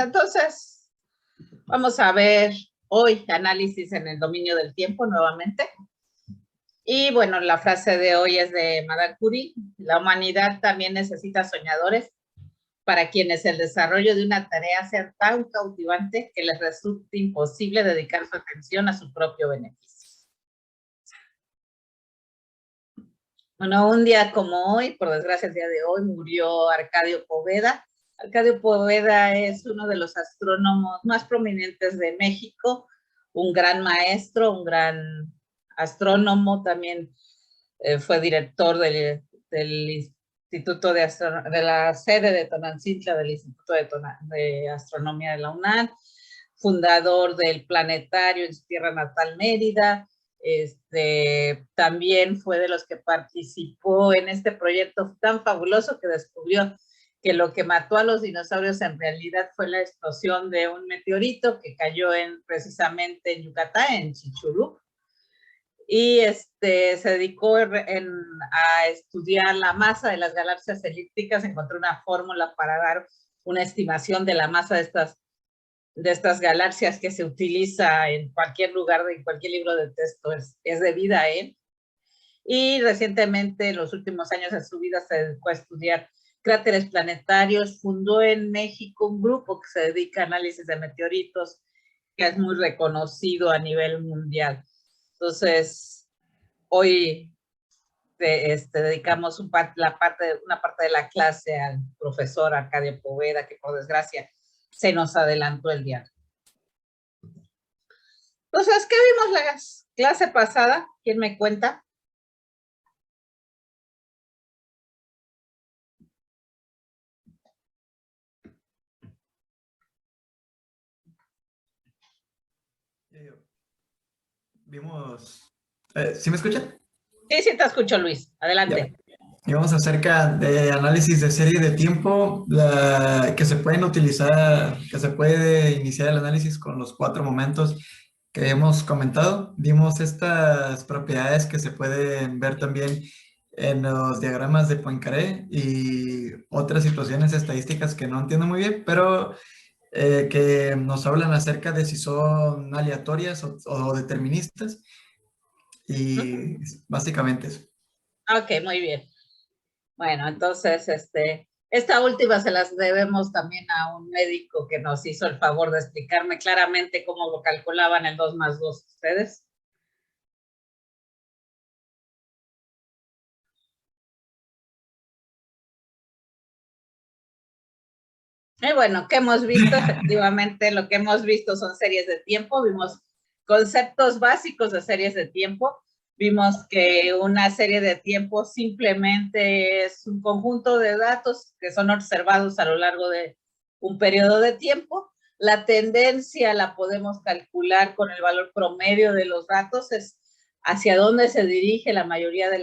entonces vamos a ver hoy análisis en el dominio del tiempo nuevamente. Y bueno, la frase de hoy es de Madame Curie: la humanidad también necesita soñadores para quienes el desarrollo de una tarea sea tan cautivante que les resulte imposible dedicar su atención a su propio beneficio. Bueno, un día como hoy, por desgracia el día de hoy, murió Arcadio Poveda. Arcadio Poveda es uno de los astrónomos más prominentes de México, un gran maestro, un gran astrónomo, también fue director del Instituto de la sede de Tonantzintla del Instituto de Astronomía de la UNAM, fundador del planetario en su tierra natal, Mérida. También fue de los que participó en este proyecto tan fabuloso que descubrió que lo que mató a los dinosaurios en realidad fue la explosión de un meteorito que cayó precisamente en Yucatán, en Chicxulub. Y se dedicó a estudiar la masa de las galaxias elípticas, encontró una fórmula para dar una estimación de la masa de estas galaxias que se utiliza en cualquier lugar, en cualquier libro de texto, es debida a él. Y recientemente, en los últimos años de su vida, se dedicó a estudiar cráteres planetarios, fundó en México un grupo que se dedica a análisis de meteoritos, que es muy reconocido a nivel mundial. Entonces, hoy dedicamos una parte de la clase al profesor Arcadio Poveda, que por desgracia se nos adelantó el día. Entonces, ¿qué vimos la clase pasada? ¿Quién me cuenta? Vimos... ¿Sí me escuchan? Sí, sí te escucho, Luis. Adelante. Vimos acerca de análisis de serie de tiempo, que se pueden utilizar, que se puede iniciar el análisis con los 4 momentos que hemos comentado. Vimos estas propiedades que se pueden ver también en los diagramas de Poincaré y otras situaciones estadísticas que no entiendo muy bien, pero que nos hablan acerca de si son aleatorias o deterministas. Y básicamente eso. Ok, muy bien. Bueno, entonces, esta última se las debemos también a un médico que nos hizo el favor de explicarme claramente cómo lo calculaban el 2 más 2 ustedes. Y bueno, ¿qué hemos visto? Efectivamente, lo que hemos visto son series de tiempo. Vimos conceptos básicos de series de tiempo. Vimos que una serie de tiempo simplemente es un conjunto de datos que son observados a lo largo de un periodo de tiempo. La tendencia la podemos calcular con el valor promedio de los datos, es hacia dónde se dirige la mayoría de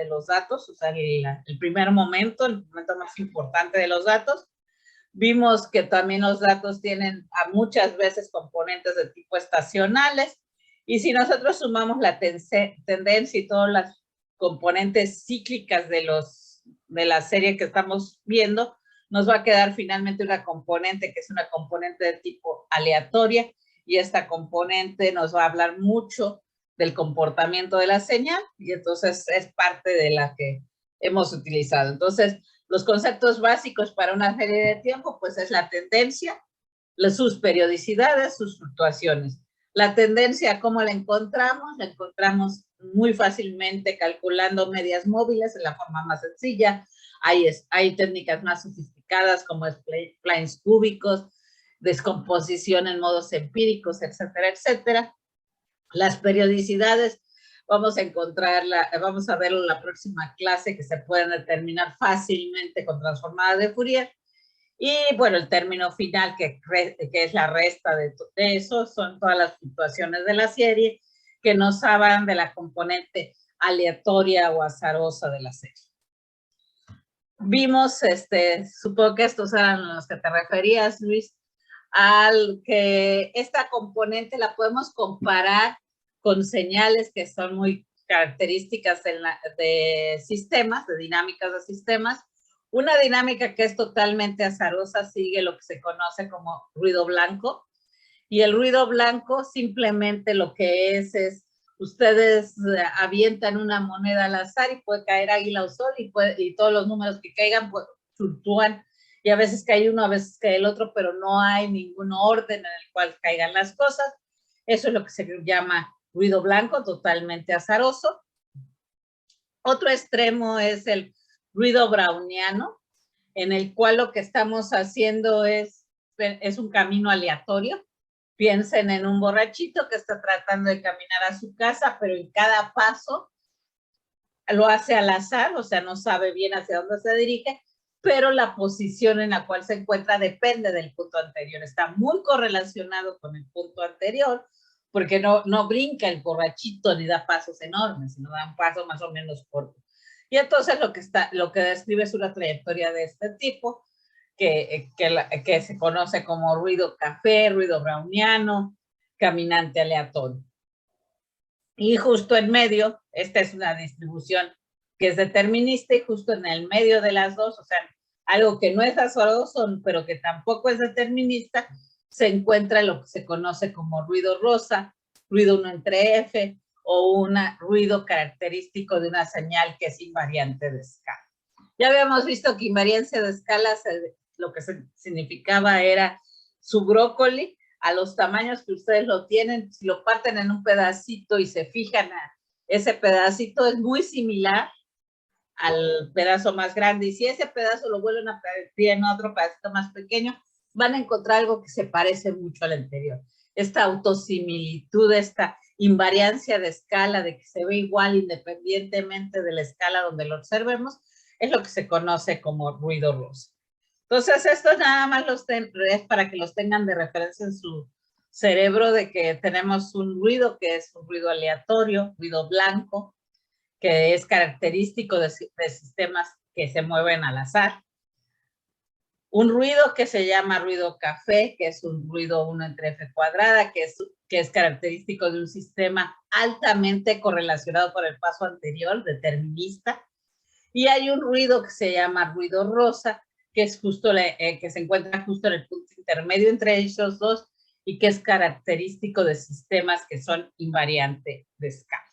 los datos, o sea, el primer momento, el momento más importante de los datos. Vimos que también los datos tienen a muchas veces componentes de tipo estacionales, y si nosotros sumamos la tendencia y todas las componentes cíclicas de la serie que estamos viendo, nos va a quedar finalmente una componente que es una componente de tipo aleatoria, y esta componente nos va a hablar mucho del comportamiento de la señal, y entonces es parte de la que hemos utilizado. Entonces, los conceptos básicos para una serie de tiempo, pues es la tendencia, sus periodicidades, sus fluctuaciones. La tendencia, ¿cómo la encontramos? La encontramos muy fácilmente calculando medias móviles en la forma más sencilla. Hay técnicas más sofisticadas como splines cúbicos, descomposición en modos empíricos, etcétera, etcétera. Las periodicidades, vamos a ver en la próxima clase, que se pueden determinar fácilmente con transformada de Fourier. Y bueno, el término final, que es la resta de eso, son todas las fluctuaciones de la serie que nos hablan de la componente aleatoria o azarosa de la serie. Vimos, supongo que estos eran los que te referías, Luis, al que esta componente la podemos comparar con señales que son muy características de sistemas, de dinámicas de sistemas, Una dinámica que es totalmente azarosa sigue lo que se conoce como ruido blanco. Y el ruido blanco simplemente lo que es ustedes avientan una moneda al azar y puede caer águila o sol y todos los números que caigan pues, fluctúan. Y a veces cae uno, a veces cae el otro, pero no hay ningún orden en el cual caigan las cosas. Eso es lo que se llama ruido blanco, totalmente azaroso. Otro extremo es el ruido browniano, en el cual lo que estamos haciendo es un camino aleatorio. Piensen en un borrachito que está tratando de caminar a su casa, pero en cada paso lo hace al azar, o sea, no sabe bien hacia dónde se dirige, pero la posición en la cual se encuentra depende del punto anterior. Está muy correlacionado con el punto anterior, porque no brinca el borrachito ni da pasos enormes, sino da un paso más o menos corto. Y entonces lo que describe es una trayectoria de este tipo, que se conoce como ruido café, ruido browniano, caminante aleatorio. Y justo en medio, esta es una distribución que es determinista y justo en el medio de las dos, o sea, algo que no es azaroso, pero que tampoco es determinista, se encuentra lo que se conoce como ruido rosa, ruido 1 entre F, o un ruido característico de una señal que es invariante de escala. Ya habíamos visto que invariancia de escala lo que significaba era su brócoli, a los tamaños que ustedes lo tienen, si lo parten en un pedacito y se fijan a ese pedacito, es muy similar al pedazo más grande. Y si ese pedazo lo vuelven a partir en otro pedacito más pequeño, van a encontrar algo que se parece mucho al anterior. Esta autosimilitud, esta invariancia de escala, de que se ve igual independientemente de la escala donde lo observemos, es lo que se conoce como ruido rosa. Entonces, esto nada más es para que los tengan de referencia en su cerebro, de que tenemos un ruido que es un ruido aleatorio, ruido blanco, que es característico de sistemas que se mueven al azar. Un ruido que se llama ruido café, que es un ruido 1 entre F cuadrada, que es característico de un sistema altamente correlacionado con el paso anterior, determinista. Y hay un ruido que se llama ruido rosa, que es justo que se encuentra justo en el punto intermedio entre ellos dos y que es característico de sistemas que son invariantes de escala.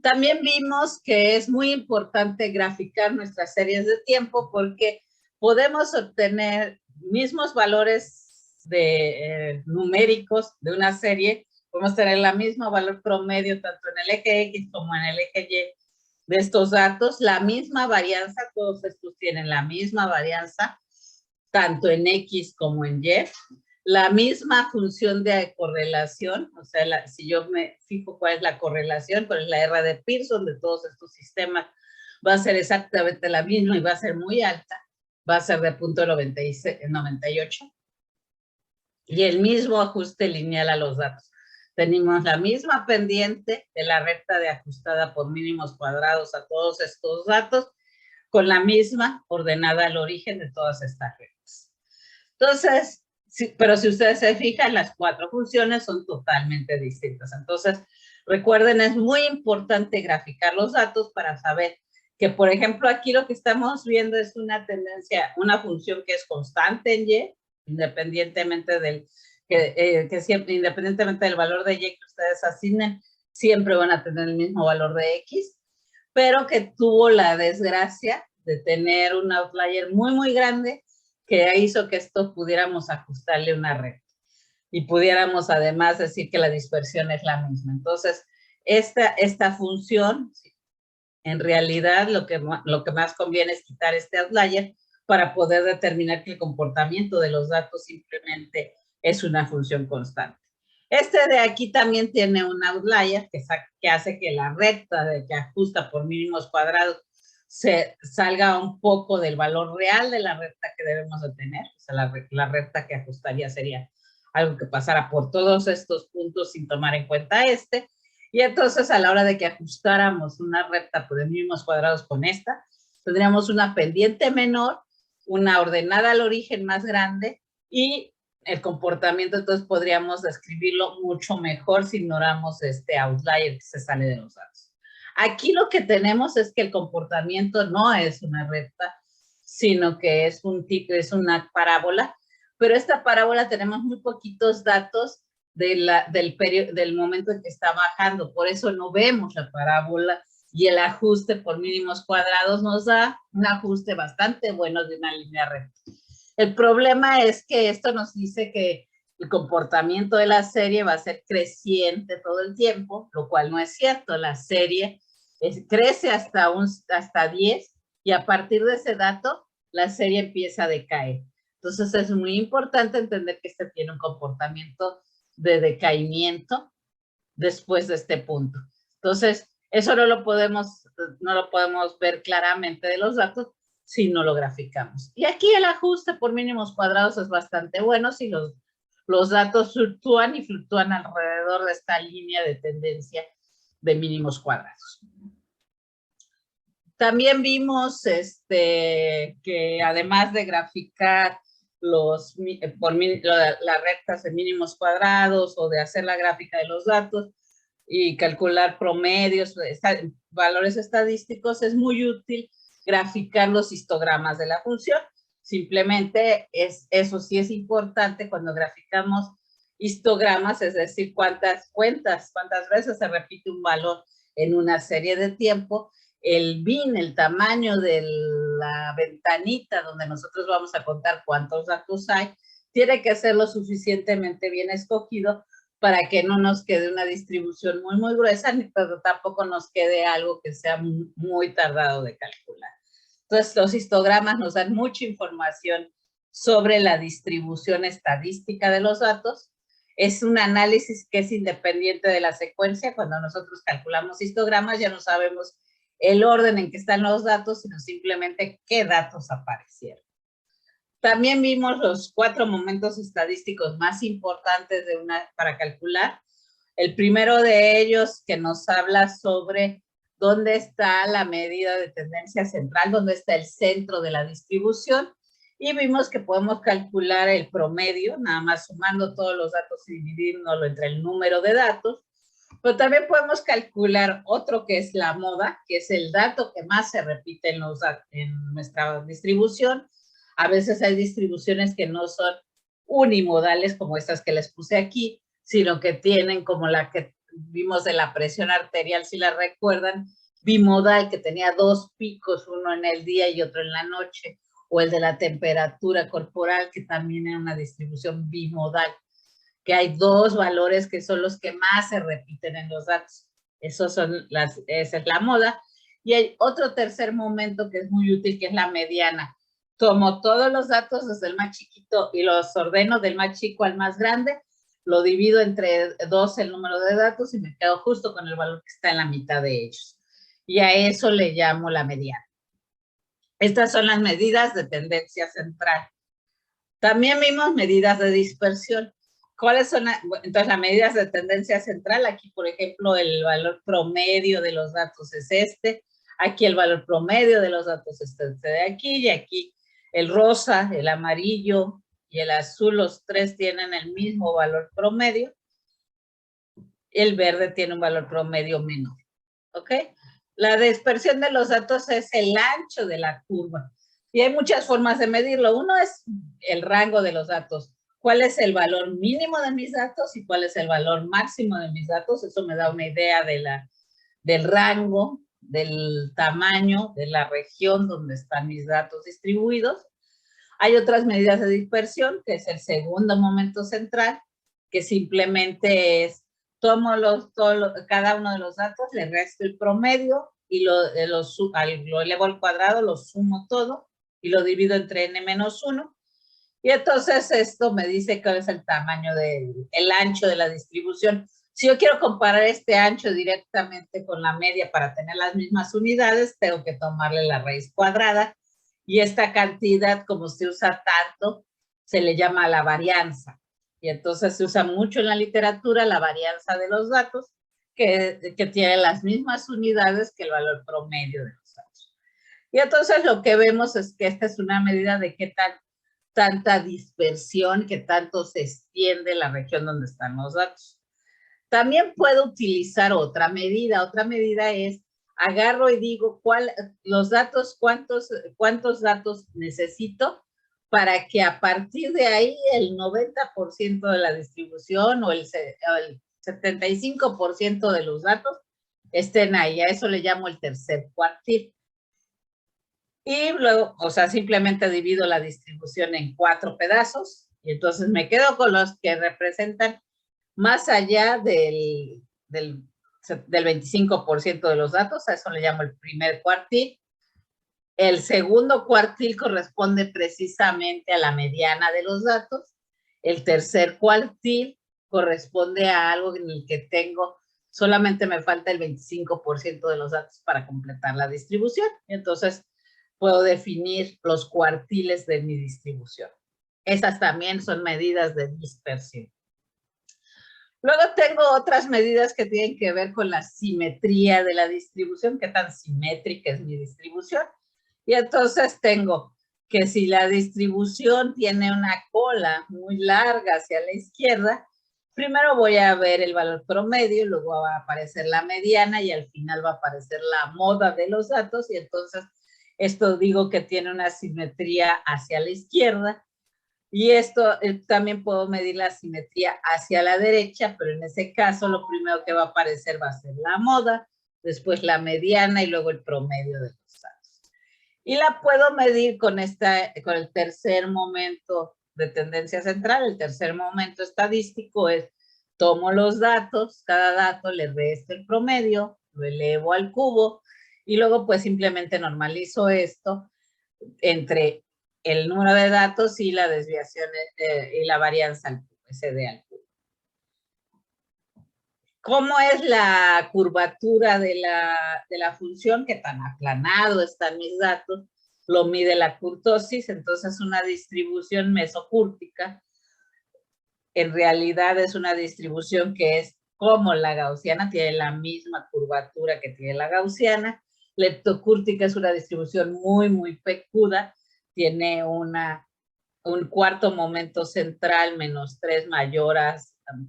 También vimos que es muy importante graficar nuestras series de tiempo porque podemos obtener mismos valores numéricos de una serie, podemos tener el mismo valor promedio tanto en el eje X como en el eje Y de estos datos, la misma varianza, todos estos tienen la misma varianza, tanto en X como en Y, la misma función de correlación, o sea, si yo me fijo cuál es la correlación, cuál es la R de Pearson de todos estos sistemas, va a ser exactamente la misma y va a ser muy alta, va a ser de 0.98, y el mismo ajuste lineal a los datos. Tenemos la misma pendiente de la recta de ajustada por mínimos cuadrados a todos estos datos, con la misma ordenada al origen de todas estas rectas. Entonces, pero si ustedes se fijan, las cuatro funciones son totalmente distintas. Entonces, recuerden, es muy importante graficar los datos para saber que, por ejemplo, aquí lo que estamos viendo es una tendencia, una función que es constante en Y, independientemente independientemente del valor de Y que ustedes asignen, siempre van a tener el mismo valor de X, pero que tuvo la desgracia de tener un outlier muy, muy grande que hizo que esto pudiéramos ajustarle una red y pudiéramos además decir que la dispersión es la misma. Entonces, esta función, en realidad lo que más conviene es quitar este outlier para poder determinar que el comportamiento de los datos simplemente es una función constante. Este de aquí también tiene un outlier que hace que la recta que ajusta por mínimos cuadrados se salga un poco del valor real de la recta que debemos de tener. O sea, la recta que ajustaría sería algo que pasara por todos estos puntos sin tomar en cuenta este. Y entonces a la hora de que ajustáramos una recta por mínimos cuadrados con esta, tendríamos una pendiente menor, una ordenada al origen más grande y el comportamiento entonces podríamos describirlo mucho mejor si ignoramos este outlier que se sale de los datos. Aquí lo que tenemos es que el comportamiento no es una recta, sino que es una parábola, pero esta parábola tenemos muy poquitos datos del momento en que está bajando, por eso no vemos la parábola, y el ajuste por mínimos cuadrados nos da un ajuste bastante bueno de una línea recta. El problema es que esto nos dice que el comportamiento de la serie va a ser creciente todo el tiempo, lo cual no es cierto. La serie crece hasta 10 y a partir de ese dato la serie empieza a decaer. Entonces es muy importante entender que este tiene un comportamiento de decaimiento después de este punto. Entonces, eso no lo podemos ver claramente de los datos si no lo graficamos. Y aquí el ajuste por mínimos cuadrados es bastante bueno si los datos fluctúan y fluctúan alrededor de esta línea de tendencia de mínimos cuadrados. También vimos que además de graficar las rectas de mínimos cuadrados o de hacer la gráfica de los datos y calcular promedios, valores estadísticos, es muy útil graficar los histogramas de la función. Simplemente eso sí es importante cuando graficamos histogramas, es decir, cuántas veces se repite un valor en una serie de tiempo. El bin, el tamaño de la ventanita donde nosotros vamos a contar cuántos datos hay, tiene que ser lo suficientemente bien escogido para que no nos quede una distribución muy, muy gruesa, pero tampoco nos quede algo que sea muy tardado de calcular. Entonces, los histogramas nos dan mucha información sobre la distribución estadística de los datos. Es un análisis que es independiente de la secuencia. Cuando nosotros calculamos histogramas, ya no sabemos el orden en que están los datos, sino simplemente qué datos aparecieron. También vimos los 4 momentos estadísticos más importantes para calcular. El primero de ellos que nos habla sobre dónde está la medida de tendencia central, dónde está el centro de la distribución. Y vimos que podemos calcular el promedio, nada más sumando todos los datos y dividiéndolo entre el número de datos. Pero también podemos calcular otro que es la moda, que es el dato que más se repite en nuestra distribución. A veces hay distribuciones que no son unimodales, como estas que les puse aquí, sino que tienen como la que vimos de la presión arterial, si la recuerdan, bimodal, que tenía 2 picos, uno en el día y otro en la noche, o el de la temperatura corporal, que también es una distribución bimodal, que hay 2 valores que son los que más se repiten en los datos. Esa es la moda. Y hay otro tercer momento que es muy útil, que es la mediana. Tomo todos los datos desde el más chiquito y los ordeno del más chico al más grande, lo divido entre 2 el número de datos y me quedo justo con el valor que está en la mitad de ellos. Y a eso le llamo la mediana. Estas son las medidas de tendencia central. También vimos medidas de dispersión. ¿Cuáles son? Entonces, las medidas de tendencia central, aquí, por ejemplo, el valor promedio de los datos es este, aquí el valor promedio de los datos es este de aquí, y aquí el rosa, el amarillo y el azul, los 3 tienen el mismo valor promedio, el verde tiene un valor promedio menor, ¿ok? La dispersión de los datos es el ancho de la curva, y hay muchas formas de medirlo. Uno es el rango de los datos. ¿Cuál es el valor mínimo de mis datos y cuál es el valor máximo de mis datos? Eso me da una idea del rango, del tamaño, de la región donde están mis datos distribuidos. Hay otras medidas de dispersión, que es el segundo momento central, que simplemente es tomo cada uno de los datos, le resto el promedio y lo elevo al cuadrado, lo sumo todo y lo divido entre n-1. Y entonces esto me dice cuál es el tamaño el ancho de la distribución. Si yo quiero comparar este ancho directamente con la media para tener las mismas unidades, tengo que tomarle la raíz cuadrada. Y esta cantidad, como se usa tanto, se le llama la varianza. Y entonces se usa mucho en la literatura la varianza de los datos, que tiene las mismas unidades que el valor promedio de los datos. Y entonces lo que vemos es que esta es una medida de qué tanta dispersión, que tanto se extiende la región donde están los datos. También puedo utilizar otra medida. Otra medida es agarro y digo los datos, cuántos datos necesito para que a partir de ahí el 90% de la distribución o el 75% de los datos estén ahí. A eso le llamo el tercer cuartil. Y luego, o sea, simplemente divido la distribución en 4 pedazos y entonces me quedo con los que representan más allá del 25% de los datos. A eso le llamo el primer cuartil. El segundo cuartil corresponde precisamente a la mediana de los datos. El tercer cuartil corresponde a algo en el que tengo, solamente me falta el 25% de los datos para completar la distribución. Entonces, puedo definir los cuartiles de mi distribución. Esas también son medidas de dispersión. Luego tengo otras medidas que tienen que ver con la simetría de la distribución, qué tan simétrica es mi distribución. Y entonces tengo que si la distribución tiene una cola muy larga hacia la izquierda, primero voy a ver el valor promedio, luego va a aparecer la mediana y al final va a aparecer la moda de los datos, y entonces esto digo que tiene una simetría hacia la izquierda. Y esto también puedo medir la simetría hacia la derecha, pero en ese caso lo primero que va a aparecer va a ser la moda, después la mediana y luego el promedio de los datos. Y la puedo medir con el tercer momento de tendencia central. El tercer momento estadístico es, tomo los datos, cada dato le resto el promedio, lo elevo al cubo y luego pues simplemente normalizo esto entre el número de datos y la desviación y la varianza al cubo, SD al cubo. ¿Cómo es la curvatura de la función? ¿Qué tan aplanado están mis datos? Lo mide la kurtosis, entonces una distribución mesocúrtica en realidad es una distribución que es como la gaussiana, tiene la misma curvatura que tiene la gaussiana. Leptocúrtica es una distribución muy, muy pecuda, tiene un cuarto momento central -3 mayor a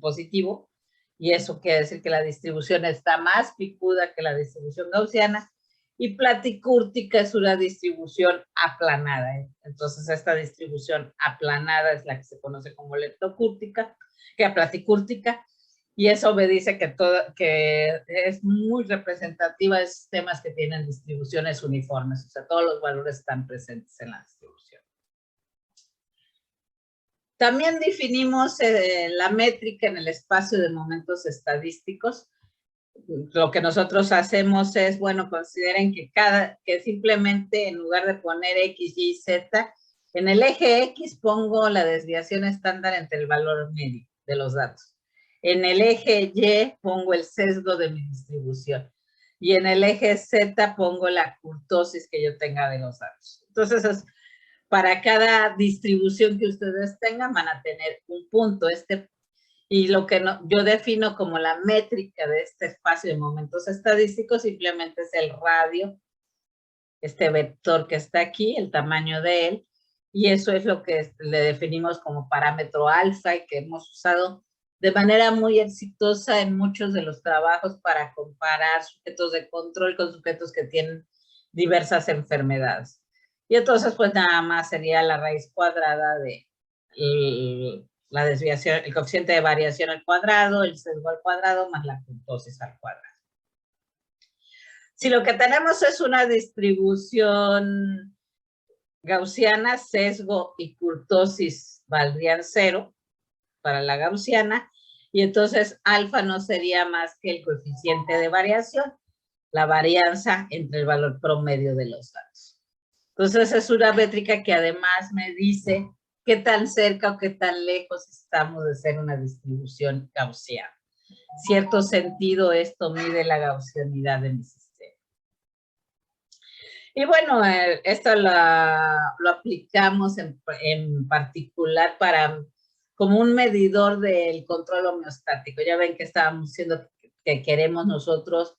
positivo, y eso quiere decir que la distribución está más picuda que la distribución gaussiana. Y platicúrtica es una distribución aplanada. Entonces, esta distribución aplanada es la que se conoce como leptocúrtica, que platicúrtica, y eso me dice que es muy representativa de sistemas que tienen distribuciones uniformes, o sea, todos los valores están presentes en la distribución. También definimos la métrica en el espacio de momentos estadísticos. Lo que nosotros hacemos es, bueno, consideren que simplemente en lugar de poner X, Y, Z, en el eje X pongo la desviación estándar entre el valor medio de los datos. En el eje Y pongo el sesgo de mi distribución. Y en el eje Z pongo la kurtosis que yo tenga de los datos. Entonces, para cada distribución que ustedes tengan, van a tener un punto. Y lo que yo defino como la métrica de este espacio de momentos estadísticos simplemente es el radio, este vector que está aquí, el tamaño de él, y eso es lo que le definimos como parámetro alfa y que hemos usado de manera muy exitosa en muchos de los trabajos para comparar sujetos de control con sujetos que tienen diversas enfermedades. Y entonces, pues nada más sería la raíz cuadrada de la desviación, el coeficiente de variación al cuadrado, el sesgo al cuadrado, más la kurtosis al cuadrado. Si lo que tenemos es una distribución gaussiana, sesgo y kurtosis valdrían 0 para la gaussiana, y entonces alfa no sería más que el coeficiente de variación, la varianza entre el valor promedio de los datos. Entonces es una métrica que además me dice qué tan cerca o qué tan lejos estamos de ser una distribución gaussiana. En cierto sentido, esto mide la gaussianidad de mi sistema. Y bueno, esto lo aplicamos en particular como un medidor del control homeostático. Ya ven que estábamos diciendo que queremos nosotros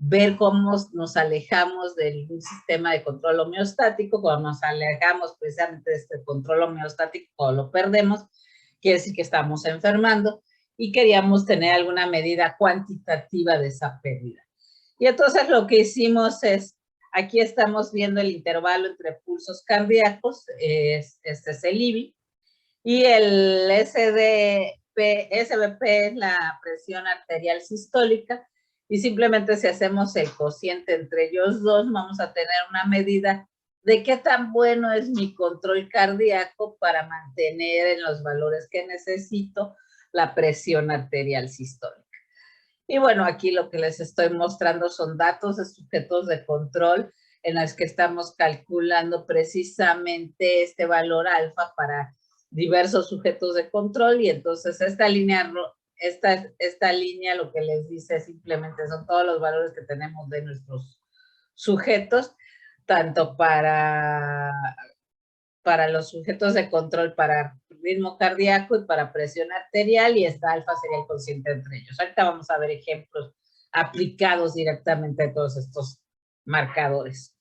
ver cómo nos alejamos de un sistema de control homeostático. Cuando nos alejamos precisamente de este control homeostático o lo perdemos, quiere decir que estamos enfermando y queríamos tener alguna medida cuantitativa de esa pérdida. Y entonces lo que hicimos es, aquí estamos viendo el intervalo entre pulsos cardíacos, este es el IBI, y el SBP es la presión arterial sistólica, y simplemente si hacemos el cociente entre ellos dos, vamos a tener una medida de qué tan bueno es mi control cardíaco para mantener en los valores que necesito la presión arterial sistólica. Y bueno, aquí lo que les estoy mostrando son datos de sujetos de control en los que estamos calculando precisamente este valor alfa para diversos sujetos de control, y entonces esta línea lo que les dice simplemente son todos los valores que tenemos de nuestros sujetos, tanto para los sujetos de control para ritmo cardíaco y para presión arterial, y esta alfa sería el cociente entre ellos. Ahorita vamos a ver ejemplos aplicados directamente a todos estos marcadores.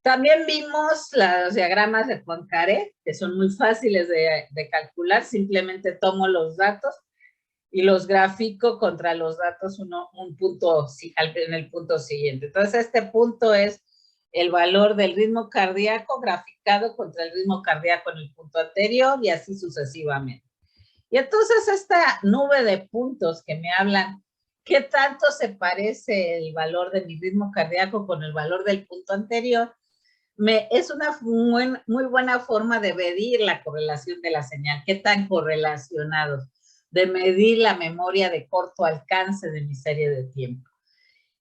También vimos los diagramas de Poincaré, que son muy fáciles de calcular. Simplemente tomo los datos y los grafico contra los datos un punto en el punto siguiente. Entonces, este punto es el valor del ritmo cardíaco graficado contra el ritmo cardíaco en el punto anterior, y así sucesivamente. Y entonces esta nube de puntos que me hablan qué tanto se parece el valor de mi ritmo cardíaco con el valor del punto anterior, es una muy buena forma de medir la correlación de la señal, qué tan correlacionados, de medir la memoria de corto alcance de mi serie de tiempo.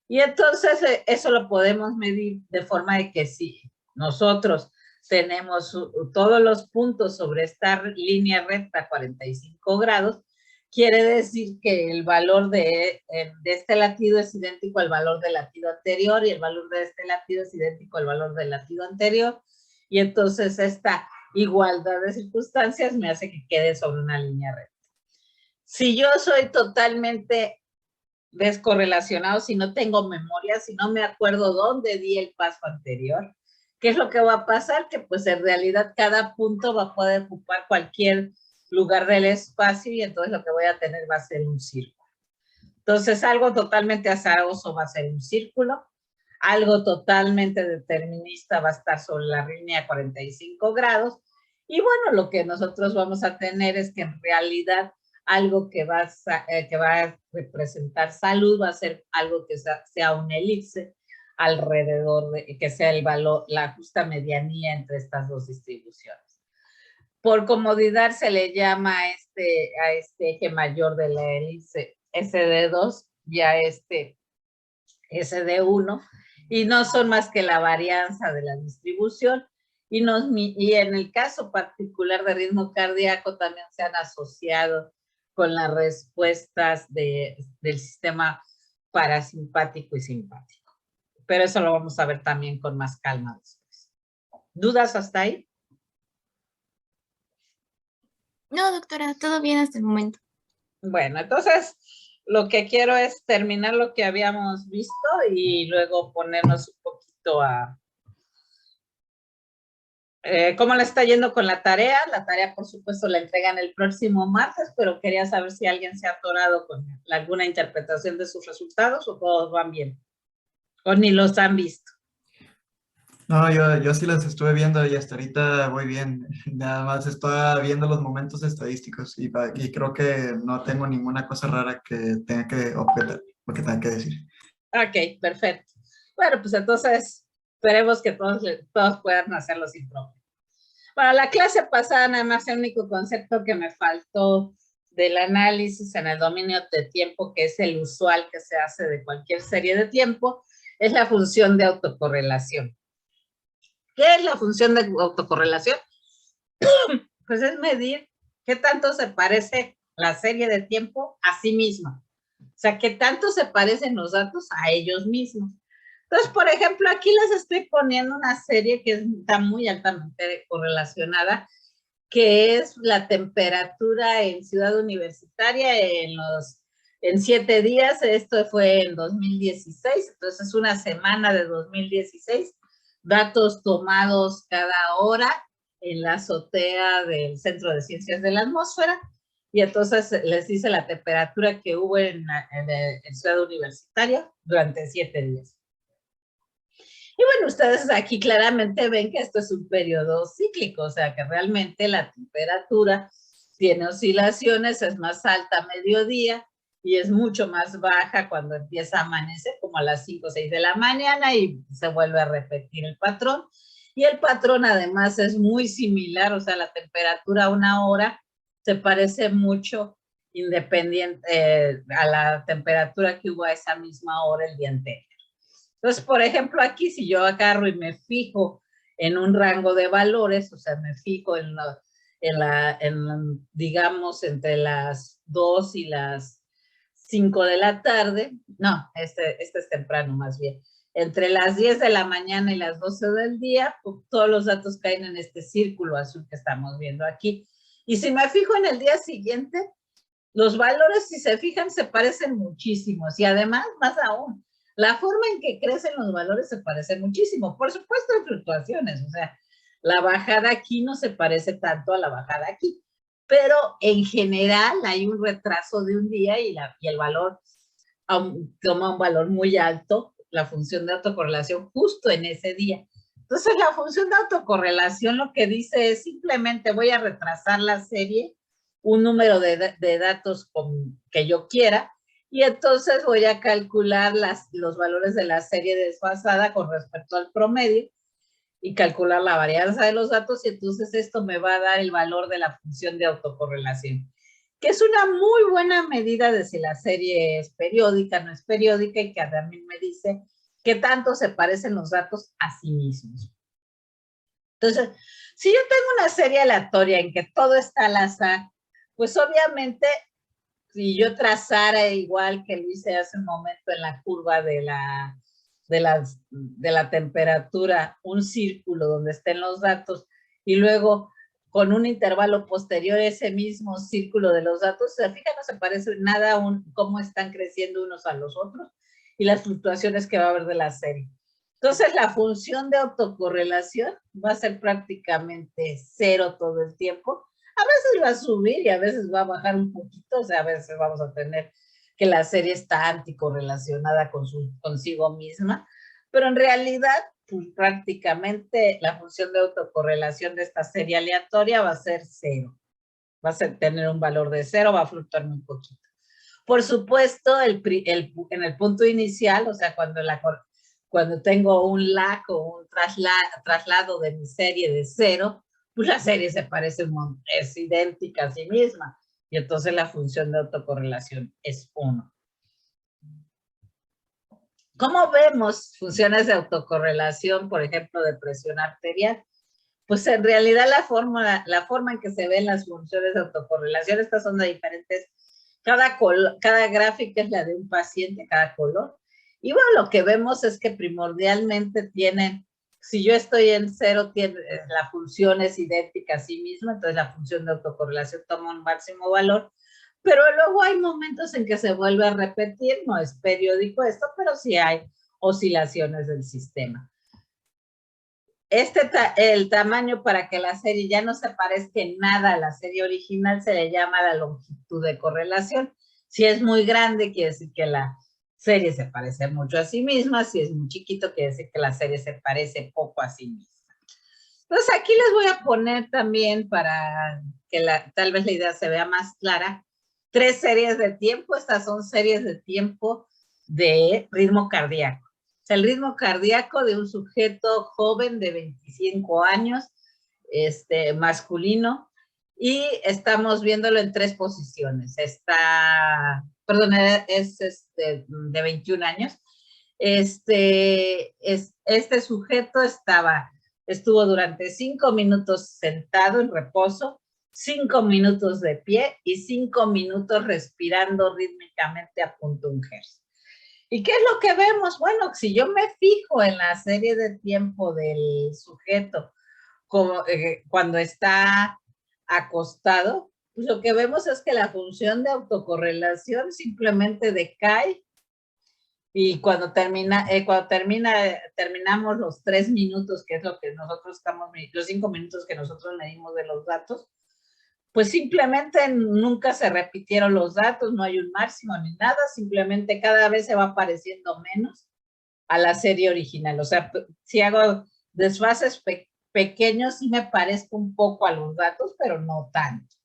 Y entonces eso lo podemos medir de forma de que si nosotros tenemos todos los puntos sobre esta línea recta 45 grados, quiere decir que el valor de este latido es idéntico al valor del latido anterior, y el valor de este latido es idéntico al valor del latido anterior, y entonces esta igualdad de circunstancias me hace que quede sobre una línea recta. Si yo soy totalmente descorrelacionado, si no tengo memoria, si no me acuerdo dónde di el paso anterior, ¿qué es lo que va a pasar? Que pues en realidad cada punto va a poder ocupar cualquier lugar del espacio, y entonces lo que voy a tener va a ser un círculo. Entonces algo totalmente azaroso va a ser un círculo, algo totalmente determinista va a estar sobre la línea 45 grados, y bueno, lo que nosotros vamos a tener es que en realidad algo que va a representar salud va a ser algo que sea una elipse alrededor de, que sea el valor, la justa medianía entre estas dos distribuciones. Por comodidad se le llama a este eje mayor de la elipse SD2 y a este SD1, y no son más que la varianza de la distribución, y en el caso particular de ritmo cardíaco también se han asociado con las respuestas del sistema parasimpático y simpático. Pero eso lo vamos a ver también con más calma después. ¿Dudas hasta ahí? No, doctora, todo bien hasta el momento. Bueno, entonces lo que quiero es terminar lo que habíamos visto y luego ponernos un poquito a cómo le está yendo con la tarea. La tarea, por supuesto, la entregan el próximo martes, pero quería saber si alguien se ha atorado con alguna interpretación de sus resultados, o todos van bien, o ni los han visto. No, yo sí las estuve viendo y hasta ahorita voy bien. Nada más estaba viendo los momentos estadísticos y creo que no tengo ninguna cosa rara que tenga que objetar o que tenga que decir. Ok, perfecto. Bueno, pues entonces esperemos que todos puedan hacerlo sin problema. Para la clase pasada, nada más el único concepto que me faltó del análisis en el dominio de tiempo, que es el usual que se hace de cualquier serie de tiempo, es la función de autocorrelación. ¿Qué es la función de autocorrelación? Pues es medir qué tanto se parece la serie de tiempo a sí misma. O sea, qué tanto se parecen los datos a ellos mismos. Entonces, por ejemplo, aquí les estoy poniendo una serie que está muy altamente correlacionada, que es la temperatura en Ciudad Universitaria en 7 días. Esto fue en 2016, entonces es una semana de 2016. Datos tomados cada hora en la azotea del Centro de Ciencias de la Atmósfera. y entonces les dice la temperatura que hubo en Ciudad Universitaria durante 7 días. Y bueno, ustedes aquí claramente ven que esto es un periodo cíclico, o sea que realmente la temperatura tiene oscilaciones, es más alta a mediodía y es mucho más baja cuando empieza a amanecer, como a las 5 o 6 de la mañana, y se vuelve a repetir el patrón. Y el patrón además es muy similar, o sea, la temperatura a una hora se parece mucho independiente a la temperatura que hubo a esa misma hora el día anterior. Entonces, por ejemplo, aquí si yo agarro y me fijo en un rango de valores, o sea, me fijo digamos, entre las 2 y las 5 de la tarde, no, este es temprano más bien, entre las 10 de la mañana y las 12 del día, pues, todos los datos caen en este círculo azul que estamos viendo aquí. Y si me fijo en el día siguiente, los valores, si se fijan, se parecen muchísimo. Y además, más aún, la forma en que crecen los valores se parece muchísimo. Por supuesto, hay fluctuaciones, o sea, la bajada aquí no se parece tanto a la bajada aquí, pero en general hay un retraso de un día y el valor toma un valor muy alto, la función de autocorrelación, justo en ese día. Entonces, la función de autocorrelación lo que dice es simplemente voy a retrasar la serie un número de datos que yo quiera, y entonces voy a calcular los valores de la serie desfasada con respecto al promedio y calcular la varianza de los datos, y entonces esto me va a dar el valor de la función de autocorrelación, que es una muy buena medida de si la serie es periódica, no es periódica, y que también me dice qué tanto se parecen los datos a sí mismos. Entonces, si yo tengo una serie aleatoria en que todo está al azar, pues obviamente, si yo trazara igual que lo hice hace un momento en la curva de la temperatura, un círculo donde estén los datos, y luego con un intervalo posterior ese mismo círculo de los datos, se fija, no se parece nada a cómo están creciendo unos a los otros y las fluctuaciones que va a haber de la serie. Entonces, la función de autocorrelación va a ser prácticamente cero todo el tiempo. A veces va a subir y a veces va a bajar un poquito, o sea, a veces vamos a tener que la serie está anticorrelacionada consigo misma, pero en realidad, pues, prácticamente la función de autocorrelación de esta serie aleatoria va a ser cero. Va a tener un valor de cero, va a fluctuar muy poquito. Por supuesto, en el punto inicial, o sea, cuando tengo un lag o un traslado de mi serie de cero, pues la serie se parece es idéntica a sí misma, y entonces la función de autocorrelación es 1. ¿Cómo vemos funciones de autocorrelación, por ejemplo, de presión arterial? Pues en realidad la forma en que se ven las funciones de autocorrelación, estas son de diferentes, cada gráfica es la de un paciente, cada color. Y bueno, lo que vemos es que primordialmente tienen, si yo estoy en cero, la función es idéntica a sí misma, entonces la función de autocorrelación toma un máximo valor, pero luego hay momentos en que se vuelve a repetir, no es periódico esto, pero sí hay oscilaciones del sistema. El tamaño para que la serie ya no se parezca en nada a la serie original se le llama la longitud de correlación. Si es muy grande, quiere decir que la serie se parece mucho a sí misma. Si es muy chiquito, quiere decir que la serie se parece poco a sí misma. Entonces, aquí les voy a poner también, para que tal vez la idea se vea más clara, 3 series de tiempo. Estas son series de tiempo de ritmo cardíaco. O sea, el ritmo cardíaco de un sujeto joven de 25 años, masculino, y estamos viéndolo en 3 posiciones. Es de 21 años. Este sujeto estuvo durante 5 minutos sentado en reposo, 5 minutos de pie y 5 minutos respirando rítmicamente a 0.1 Hz. ¿Y qué es lo que vemos? Bueno, si yo me fijo en la serie de tiempo del sujeto cuando está acostado, pues lo que vemos es que la función de autocorrelación simplemente decae, y cuando terminamos los 3 minutos, que es lo que nosotros los 5 minutos que nosotros medimos de los datos, pues simplemente nunca se repitieron los datos, no hay un máximo ni nada, simplemente cada vez se va pareciendo menos a la serie original. O sea, si hago desfases pequeños, sí me parezco un poco a los datos, pero no tanto.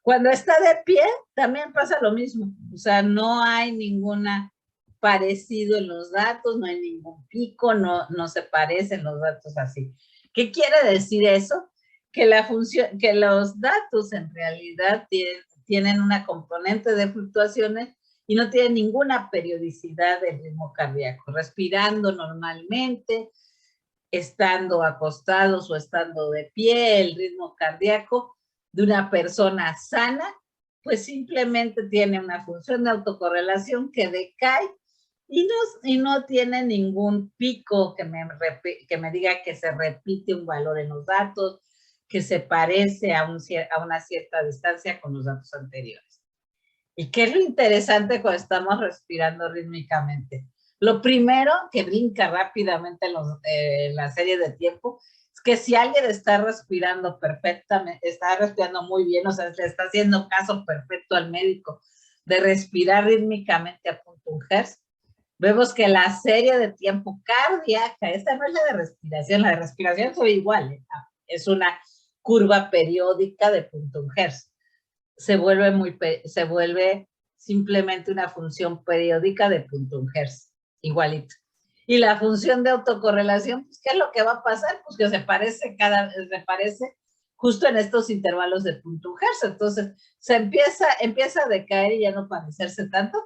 Cuando está de pie, también pasa lo mismo. O sea, no hay ninguna parecido en los datos, no hay ningún pico, no se parecen los datos así. ¿Qué quiere decir eso? Que la función, que los datos en realidad tienen una componente de fluctuaciones y no tienen ninguna periodicidad del ritmo cardíaco. Respirando normalmente, estando acostados o estando de pie, el ritmo cardíaco de una persona sana, pues simplemente tiene una función de autocorrelación que decae y no tiene ningún pico que me diga que se repite un valor en los datos, que se parece a una cierta distancia con los datos anteriores. ¿Y qué es lo interesante cuando estamos respirando rítmicamente? Lo primero que brinca rápidamente en la serie de tiempo es que si alguien está respirando perfectamente, está respirando muy bien, o sea, le está haciendo caso perfecto al médico de respirar rítmicamente a 0.1 Hz, vemos que la serie de tiempo cardíaca, esta no es la de respiración soy igual, es una curva periódica de 0.1 Hz. Se vuelve simplemente una función periódica de 0.1 Hz, igualito. Y la función de autocorrelación, pues, ¿qué es lo que va a pasar? Pues que se parece justo en estos intervalos de 0.1 Hz. Entonces, se empieza a decaer y ya no parecerse tanto,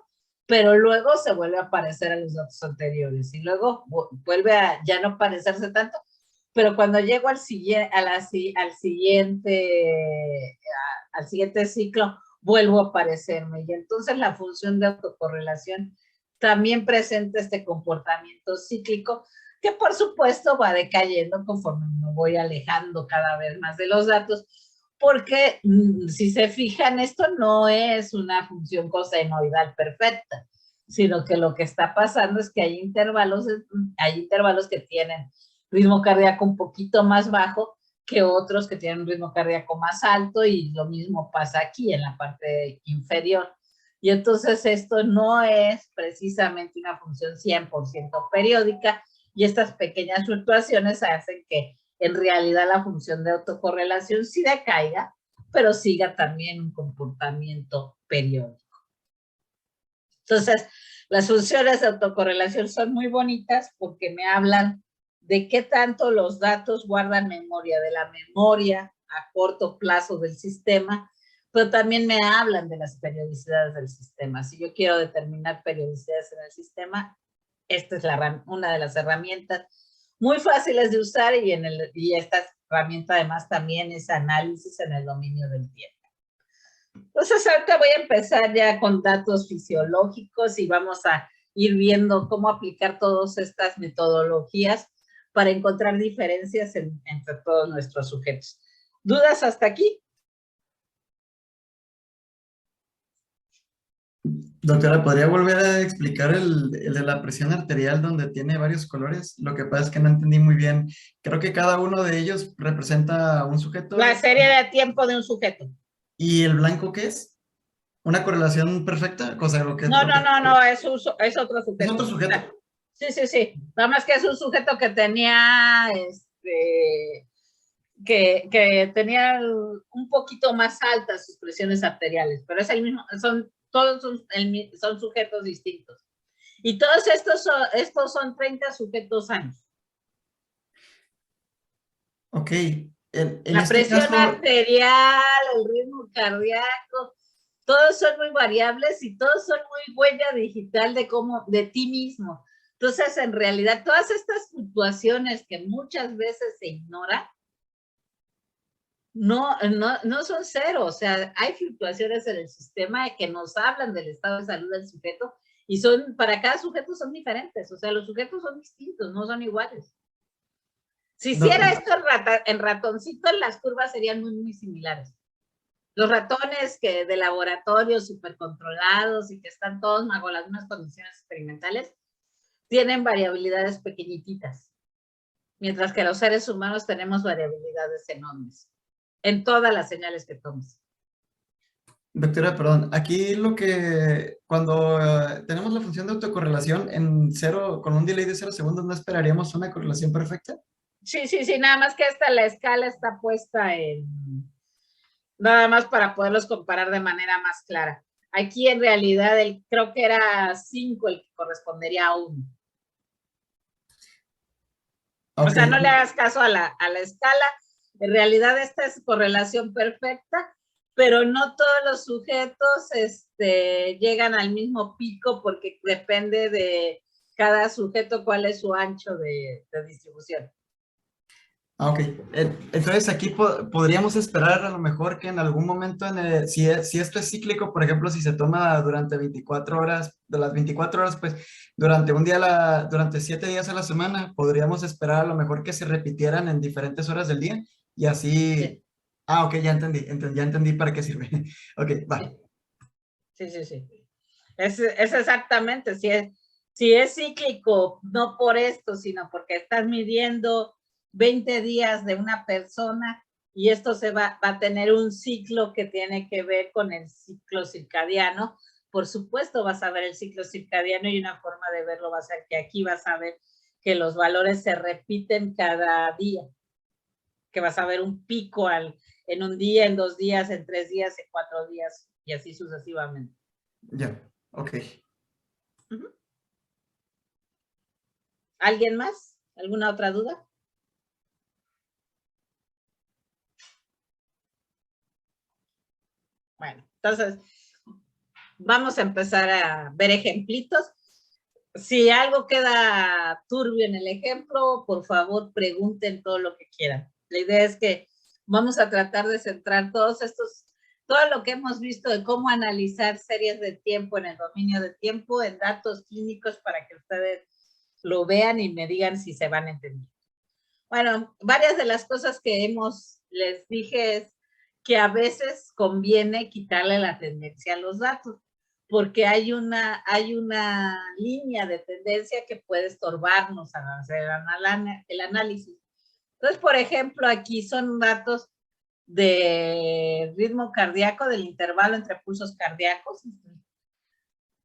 pero luego se vuelve a parecer a los datos anteriores y luego vuelve a ya no parecerse tanto, pero cuando llego al siguiente ciclo, vuelvo a parecerme. Y entonces la función de autocorrelación también presenta este comportamiento cíclico que por supuesto va decayendo conforme me voy alejando cada vez más de los datos, porque si se fijan, esto no es una función cosenoidal perfecta, sino que lo que está pasando es que hay intervalos que tienen ritmo cardíaco un poquito más bajo que otros que tienen un ritmo cardíaco más alto, y lo mismo pasa aquí en la parte inferior. Y entonces esto no es precisamente una función 100% periódica, y estas pequeñas fluctuaciones hacen que en realidad la función de autocorrelación sí decaiga, pero siga también un comportamiento periódico. Entonces, las funciones de autocorrelación son muy bonitas porque me hablan de qué tanto los datos guardan memoria, de la memoria a corto plazo del sistema, pero también me hablan de las periodicidades del sistema. Si yo quiero determinar periodicidades en el sistema, esta es una de las herramientas muy fáciles de usar, y esta herramienta además también es análisis en el dominio del tiempo. Entonces ahorita voy a empezar ya con datos fisiológicos y vamos a ir viendo cómo aplicar todas estas metodologías para encontrar diferencias entre todos nuestros sujetos. ¿Dudas hasta aquí? Doctora, ¿podría volver a explicar el de la presión arterial donde tiene varios colores? Lo que pasa es que no entendí muy bien. Creo que cada uno de ellos representa un sujeto. La serie de tiempo de un sujeto. ¿Y el blanco qué es? ¿Una correlación perfecta? O sea, No, es otro sujeto. ¿Es otro sujeto? Sí. Nada más que es un sujeto que tenía, que tenía un poquito más altas sus presiones arteriales, pero es el mismo, todos son sujetos distintos. Y todos estos son 30 sujetos sanos. Ok. La presión arterial, el ritmo cardíaco, todos son muy variables y todos son muy huella digital de ti mismo. Entonces, en realidad, todas estas fluctuaciones que muchas veces se ignoran, no son cero. O sea, hay fluctuaciones en el sistema que nos hablan del estado de salud del sujeto, y para cada sujeto son diferentes. O sea, los sujetos son distintos, no son iguales. Si hiciera esto en ratoncitos, las curvas serían muy, muy similares. Los ratones de laboratorio súper controlados y que están todos bajo las mismas condiciones experimentales, tienen variabilidades pequeñitas, mientras que los seres humanos tenemos variabilidades enormes. en todas las señales que tomes. Doctora, perdón, aquí cuando tenemos la función de autocorrelación en 0, con un delay de 0 segundos, ¿no esperaríamos una correlación perfecta? Sí, nada más que la escala está puesta nada más para poderlos comparar de manera más clara. Aquí en realidad creo que era 5 el que correspondería a 1. Okay. O sea, no le hagas caso a la escala. En realidad esta es correlación perfecta, pero no todos los sujetos llegan al mismo pico porque depende de cada sujeto cuál es su ancho de distribución. Ok, entonces aquí podríamos esperar a lo mejor que en algún momento, si esto es cíclico, por ejemplo, si se toma durante 24 horas, de las 24 horas, pues durante durante 7 días a la semana, podríamos esperar a lo mejor que se repitieran en diferentes horas del día y así... Sí. Ah, ok, ya entendí para qué sirve. Ok, va. Sí. Es exactamente, si es cíclico, no por esto, sino porque estás midiendo 20 días de una persona y esto va a tener un ciclo que tiene que ver con el ciclo circadiano. Por supuesto vas a ver el ciclo circadiano y una forma de verlo va a ser que aquí vas a ver que los valores se repiten cada día, que vas a ver un pico en un día, en 2 días, en 3 días, en 4 días y así sucesivamente. Ya, ok. ¿Alguien más? ¿Alguna otra duda? Bueno, entonces vamos a empezar a ver ejemplitos. Si algo queda turbio en el ejemplo, por favor pregunten todo lo que quieran. La idea es que vamos a tratar de centrar todo lo que hemos visto de cómo analizar series de tiempo en el dominio de tiempo en datos clínicos para que ustedes lo vean y me digan si se van a entender. Bueno, varias de las cosas que les dije es que a veces conviene quitarle la tendencia a los datos, porque hay una línea de tendencia que puede estorbarnos al hacer el análisis. Entonces, por ejemplo, aquí son datos de ritmo cardíaco, del intervalo entre pulsos cardíacos,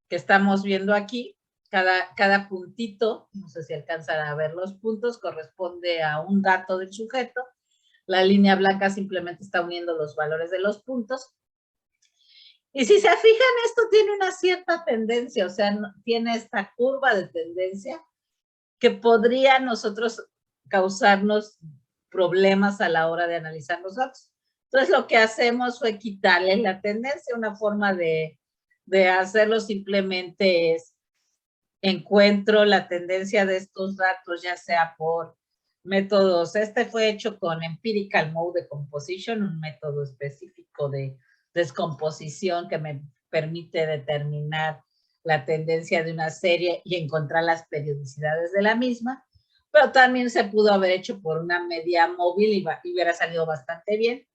que estamos viendo aquí. Cada puntito, no sé si alcanzan a ver los puntos, corresponde a un dato del sujeto. La línea blanca simplemente está uniendo los valores de los puntos. Y si se fijan, esto tiene una cierta tendencia, o sea, tiene esta curva de tendencia que podría nosotros causarnos problemas a la hora de analizar los datos. Entonces, lo que hacemos fue quitarle la tendencia. Una forma de hacerlo simplemente es encuentro la tendencia de estos datos, ya sea por métodos. Este fue hecho con Empirical Mode Decomposition, un método específico de descomposición que me permite determinar la tendencia de una serie y encontrar las periodicidades de la misma, pero también se pudo haber hecho por una media móvil y hubiera salido bastante bien.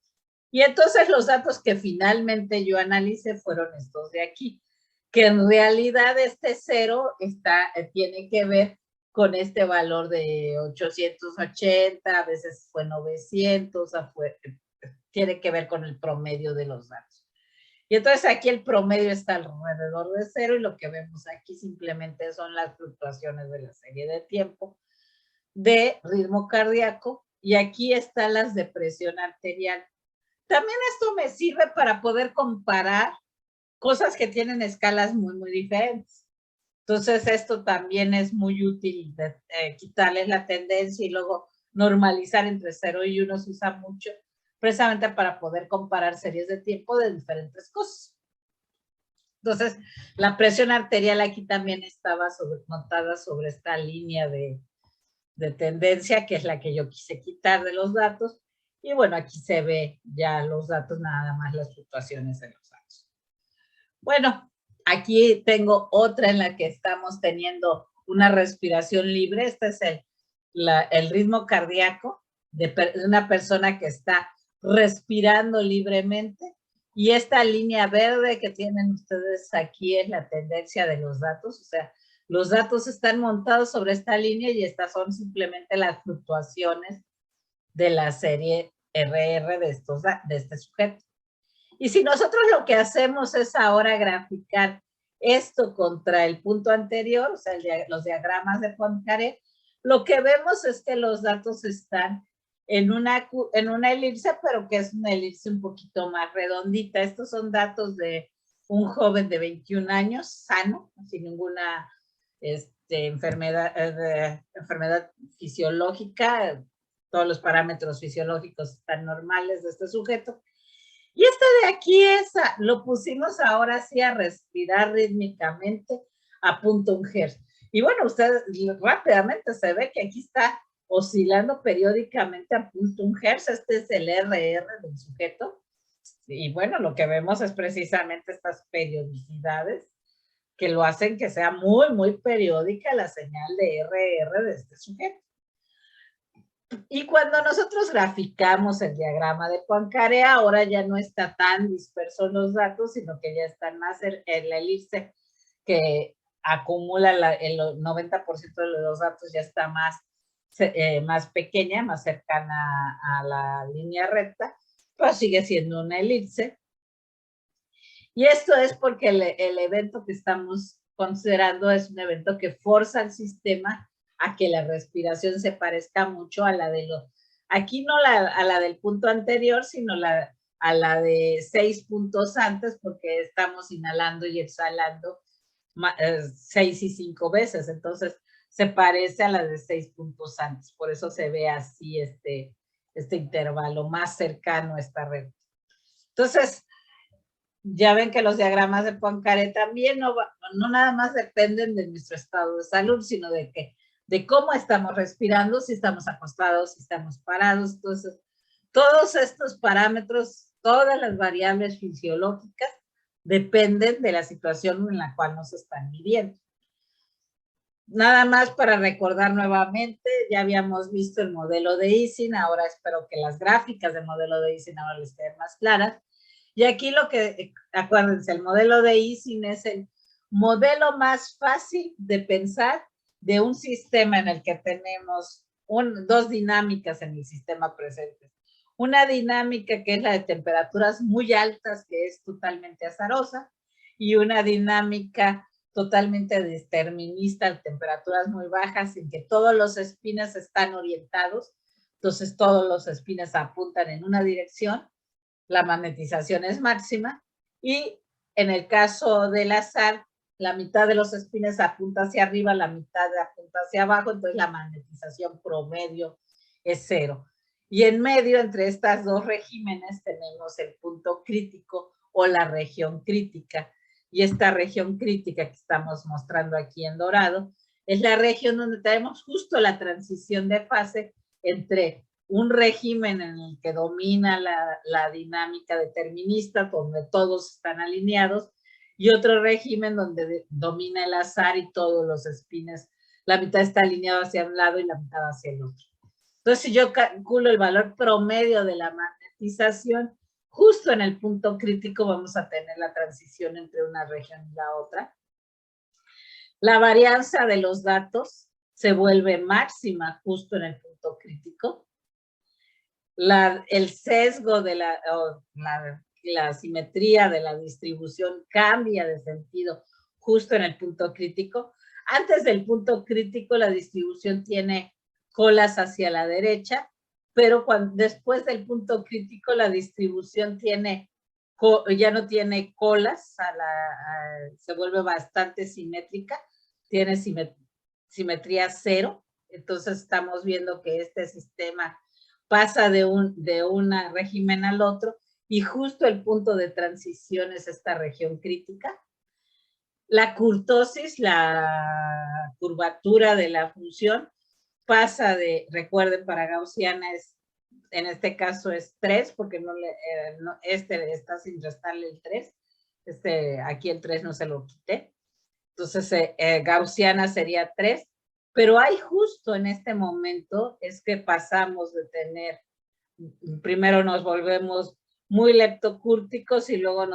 Y entonces los datos que finalmente yo analicé fueron estos de aquí, que en realidad este 0 tiene que ver con este valor de 880, a veces fue 900, tiene que ver con el promedio de los datos. Y entonces aquí el promedio está alrededor de 0 y lo que vemos aquí simplemente son las fluctuaciones de la serie de tiempo de ritmo cardíaco y aquí están las de presión arterial. También esto me sirve para poder comparar cosas que tienen escalas muy, muy diferentes. Entonces, esto también es muy útil, quitarles la tendencia y luego normalizar entre 0 y 1 se usa mucho, precisamente para poder comparar series de tiempo de diferentes cosas. Entonces, la presión arterial aquí también estaba notada sobre esta línea de tendencia, que es la que yo quise quitar de los datos. Y bueno, aquí se ve ya los datos, nada más las fluctuaciones en los datos. Bueno, aquí tengo otra en la que estamos teniendo una respiración libre. Este es el ritmo cardíaco de una persona que está respirando libremente. Y esta línea verde que tienen ustedes aquí es la tendencia de los datos. O sea, los datos están montados sobre esta línea y estas son simplemente las fluctuaciones de la serie RR de este sujeto. Y si nosotros lo que hacemos es ahora graficar esto contra el punto anterior, o sea, los diagramas de Poincaré, lo que vemos es que los datos están en una elipse, pero que es una elipse un poquito más redondita. Estos son datos de un joven de 21 años, sano, sin ninguna enfermedad fisiológica. Todos los parámetros fisiológicos están normales de este sujeto. Y este de aquí lo pusimos ahora sí a respirar rítmicamente a 0.1 Hz. Y bueno, usted rápidamente se ve que aquí está oscilando periódicamente a 0.1 Hz. Este es el RR del sujeto. Y bueno, lo que vemos es precisamente estas periodicidades que lo hacen que sea muy, muy periódica la señal de RR de este sujeto. Y cuando nosotros graficamos el diagrama de Poincaré, ahora ya no está tan disperso los datos, sino que ya están más en la elipse que acumula el 90% de los datos, ya está más pequeña, más cercana a la línea recta, pero sigue siendo una elipse. Y esto es porque el evento que estamos considerando es un evento que forza al sistema a que la respiración se parezca mucho a la de aquí no a la del punto anterior, sino a la de 6 puntos antes, porque estamos inhalando y exhalando 6 y 5 veces, entonces se parece a la de 6 puntos antes, por eso se ve así este intervalo más cercano a esta red. Entonces, ya ven que los diagramas de Poincaré también no nada más dependen de nuestro estado de salud, sino de cómo estamos respirando, si estamos acostados, si estamos parados. Entonces, todos estos parámetros, todas las variables fisiológicas dependen de la situación en la cual nos están midiendo. Nada más para recordar nuevamente, ya habíamos visto el modelo de Ising, ahora espero que las gráficas del modelo de Ising ahora les queden más claras. Y aquí acuérdense, el modelo de Ising es el modelo más fácil de pensar de un sistema en el que tenemos dos dinámicas en el sistema presente. Una dinámica que es la de temperaturas muy altas, que es totalmente azarosa, y una dinámica totalmente determinista de temperaturas muy bajas, en que todos los espines están orientados, entonces todos los espines apuntan en una dirección, la magnetización es máxima, y en el caso del azar, la mitad de los espines apunta hacia arriba, la mitad apunta hacia abajo, entonces la magnetización promedio es 0. Y en medio, entre estas dos regímenes, tenemos el punto crítico o la región crítica. Y esta región crítica que estamos mostrando aquí en dorado es la región donde tenemos justo la transición de fase entre un régimen en el que domina la dinámica determinista, donde todos están alineados, y otro régimen donde domina el azar y todos los espines, la mitad está alineado hacia un lado y la mitad hacia el otro. Entonces, si yo calculo el valor promedio de la magnetización, justo en el punto crítico vamos a tener la transición entre una región y la otra. La varianza de los datos se vuelve máxima justo en el punto crítico. El sesgo de la simetría de la distribución cambia de sentido justo en el punto crítico. Antes del punto crítico, la distribución tiene colas hacia la derecha, pero después del punto crítico, la distribución ya no tiene colas, se vuelve bastante simétrica, tiene simetría 0. Entonces estamos viendo que este sistema pasa de un régimen al otro, y justo el punto de transición es esta región crítica. La kurtosis, la curvatura de la función, pasa recuerden, para gaussiana en este caso es 3, porque está sin restarle el 3. Aquí el 3 no se lo quité. Entonces, gaussiana sería 3. Pero hay justo en este momento es que pasamos de tener, primero nos volvemos muy leptocúrticos y luego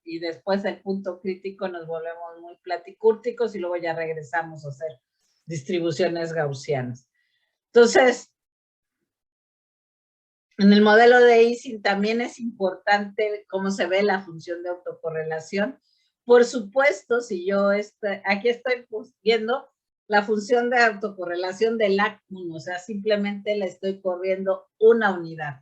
y después del punto crítico nos volvemos muy platicúrticos y luego ya regresamos a hacer distribuciones gaussianas. Entonces, En el modelo de Ising también es importante cómo se ve la función de autocorrelación. Por supuesto, si yo aquí estoy viendo la función de autocorrelación del LAC1, o sea, simplemente le estoy corriendo una unidad.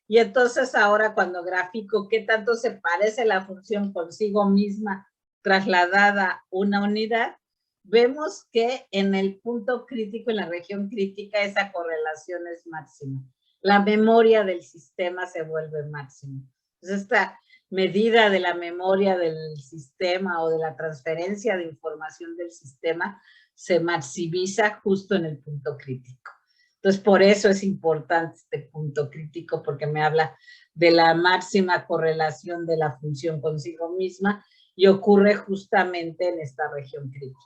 Y entonces ahora cuando grafico qué tanto se parece la función consigo misma trasladada una unidad, vemos que en el punto crítico, en la región crítica, esa correlación es máxima. La memoria del sistema se vuelve máxima. Entonces, esta medida de la memoria del sistema o de la transferencia de información del sistema se maximiza justo en el punto crítico. Entonces, por eso es importante este punto crítico, porque me habla de la máxima correlación de la función consigo misma y ocurre justamente en esta región crítica.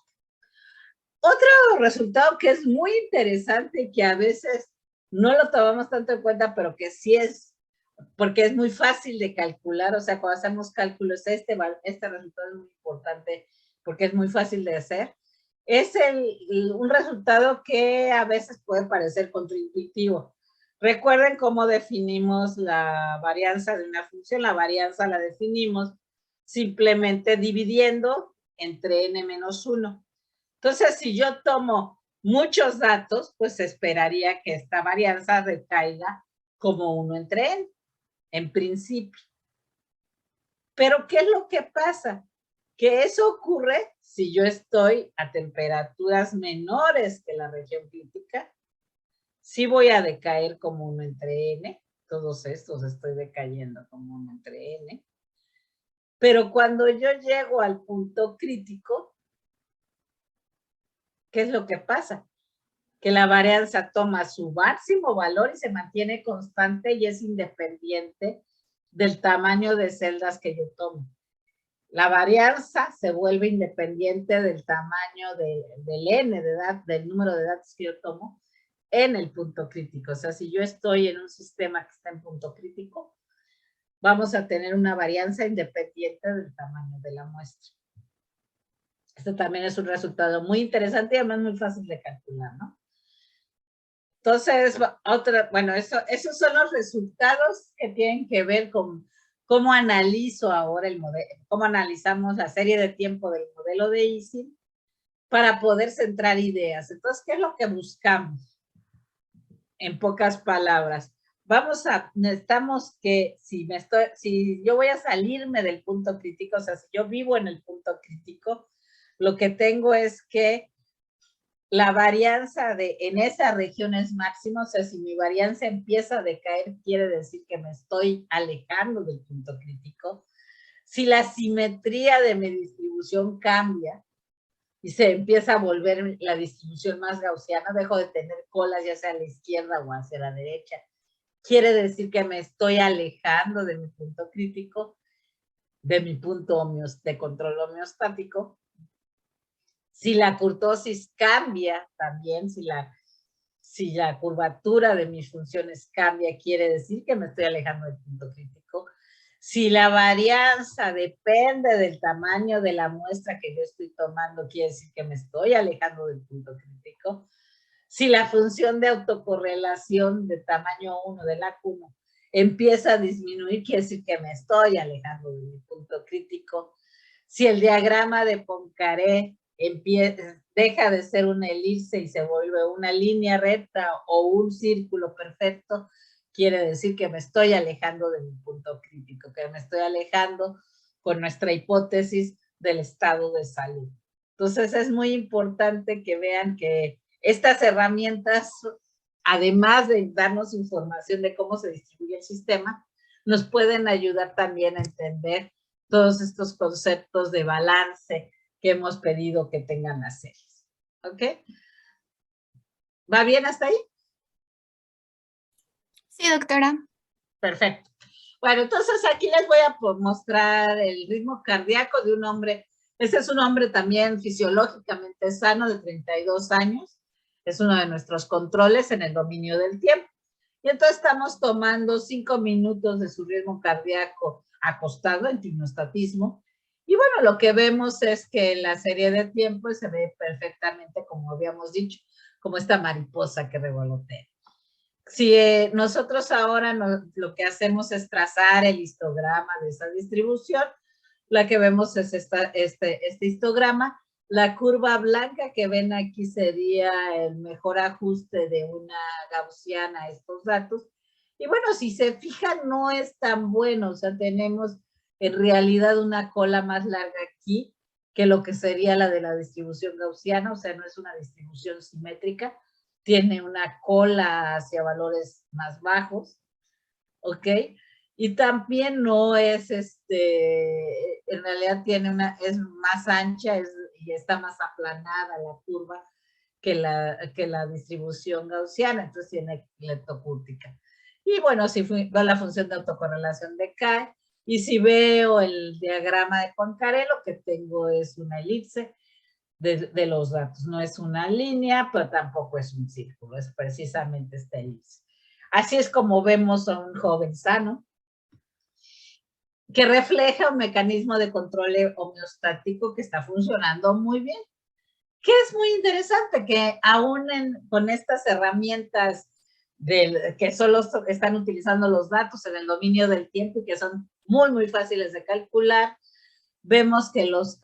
Otro resultado que es muy interesante y que a veces no lo tomamos tanto en cuenta, pero que sí es, porque es muy fácil de calcular, o sea, cuando hacemos cálculos, este resultado es muy importante porque es muy fácil de hacer. Es un resultado que a veces puede parecer contraintuitivo. Recuerden cómo definimos la varianza de una función. La varianza la definimos simplemente dividiendo entre n-1. Entonces, si yo tomo muchos datos, pues esperaría que esta varianza recaiga como 1 entre n, en principio. Pero, ¿qué es lo que pasa? Que eso ocurre si yo estoy a temperaturas menores que la región crítica. Sí voy a decaer como 1 entre n, todos estos estoy decayendo como 1 entre n. Pero cuando yo llego al punto crítico, ¿qué es lo que pasa? Que la varianza toma su máximo valor y se mantiene constante y es independiente del tamaño de celdas que yo tomo. La varianza se vuelve independiente del tamaño del n de datos, del número de datos que yo tomo en el punto crítico. O sea, si yo estoy en un sistema que está en punto crítico, vamos a tener una varianza independiente del tamaño de la muestra. Esto también es un resultado muy interesante y además muy fácil de calcular, ¿no? Entonces, esos son los resultados que tienen que ver con cómo analizo ahora el modelo, cómo analizamos la serie de tiempo del modelo de Ising para poder centrar ideas. Entonces, ¿qué es lo que buscamos? En pocas palabras, necesitamos que si yo voy a salirme del punto crítico, o sea, si yo vivo en el punto crítico, lo que tengo es que la varianza en esa región es máxima, o sea, si mi varianza empieza a decaer, quiere decir que me estoy alejando del punto crítico. Si la simetría de mi distribución cambia y se empieza a volver la distribución más gaussiana, dejo de tener colas ya sea a la izquierda o hacia la derecha, quiere decir que me estoy alejando de mi punto crítico, de mi punto de control homeostático. Si la kurtosis cambia también, si la curvatura de mis funciones cambia, quiere decir que me estoy alejando del punto crítico. Si la varianza depende del tamaño de la muestra que yo estoy tomando, quiere decir que me estoy alejando del punto crítico. Si la función de autocorrelación de tamaño 1 de LAC1 empieza a disminuir, quiere decir que me estoy alejando de mi punto crítico. Si el diagrama de Poincaré deja de ser una elipse y se vuelve una línea recta o un círculo perfecto, quiere decir que me estoy alejando de mi punto crítico, que me estoy alejando con nuestra hipótesis del estado de salud. Entonces es muy importante que vean que estas herramientas, además de darnos información de cómo se distribuye el sistema, nos pueden ayudar también a entender todos estos conceptos de balance que hemos pedido que tengan las series. ¿Ok? ¿Va bien hasta ahí? Sí, doctora. Perfecto. Bueno, entonces aquí les voy a mostrar el ritmo cardíaco de un hombre. Este es un hombre también fisiológicamente sano de 32 años. Es uno de nuestros controles en el dominio del tiempo. Y entonces estamos tomando 5 minutos de su ritmo cardíaco acostado en timostatismo. Y bueno, lo que vemos es que la serie de tiempo se ve perfectamente, como habíamos dicho, como esta mariposa que revolotea. Si nosotros ahora lo que hacemos es trazar el histograma de esa distribución, la que vemos es este histograma. La curva blanca que ven aquí sería el mejor ajuste de una gaussiana a estos datos. Y bueno, si se fijan, no es tan bueno. O sea, tenemos en realidad una cola más larga aquí que lo que sería la de la distribución gaussiana. O sea, no es una distribución simétrica. Tiene una cola hacia valores más bajos. ¿Ok? Y también no es, en realidad es más ancha y está más aplanada la curva que la distribución gaussiana, entonces tiene leptocúrtica. Y bueno, si veo la función de autocorrelación decae, y si veo el diagrama de Poincaré, lo que tengo es una elipse de los datos. No es una línea, pero tampoco es un círculo, es precisamente esta elipse. Así es como vemos a un joven sano, que refleja un mecanismo de control homeostático que está funcionando muy bien. Que es muy interesante que aún con estas herramientas que solo están utilizando los datos en el dominio del tiempo y que son muy, muy fáciles de calcular, vemos que los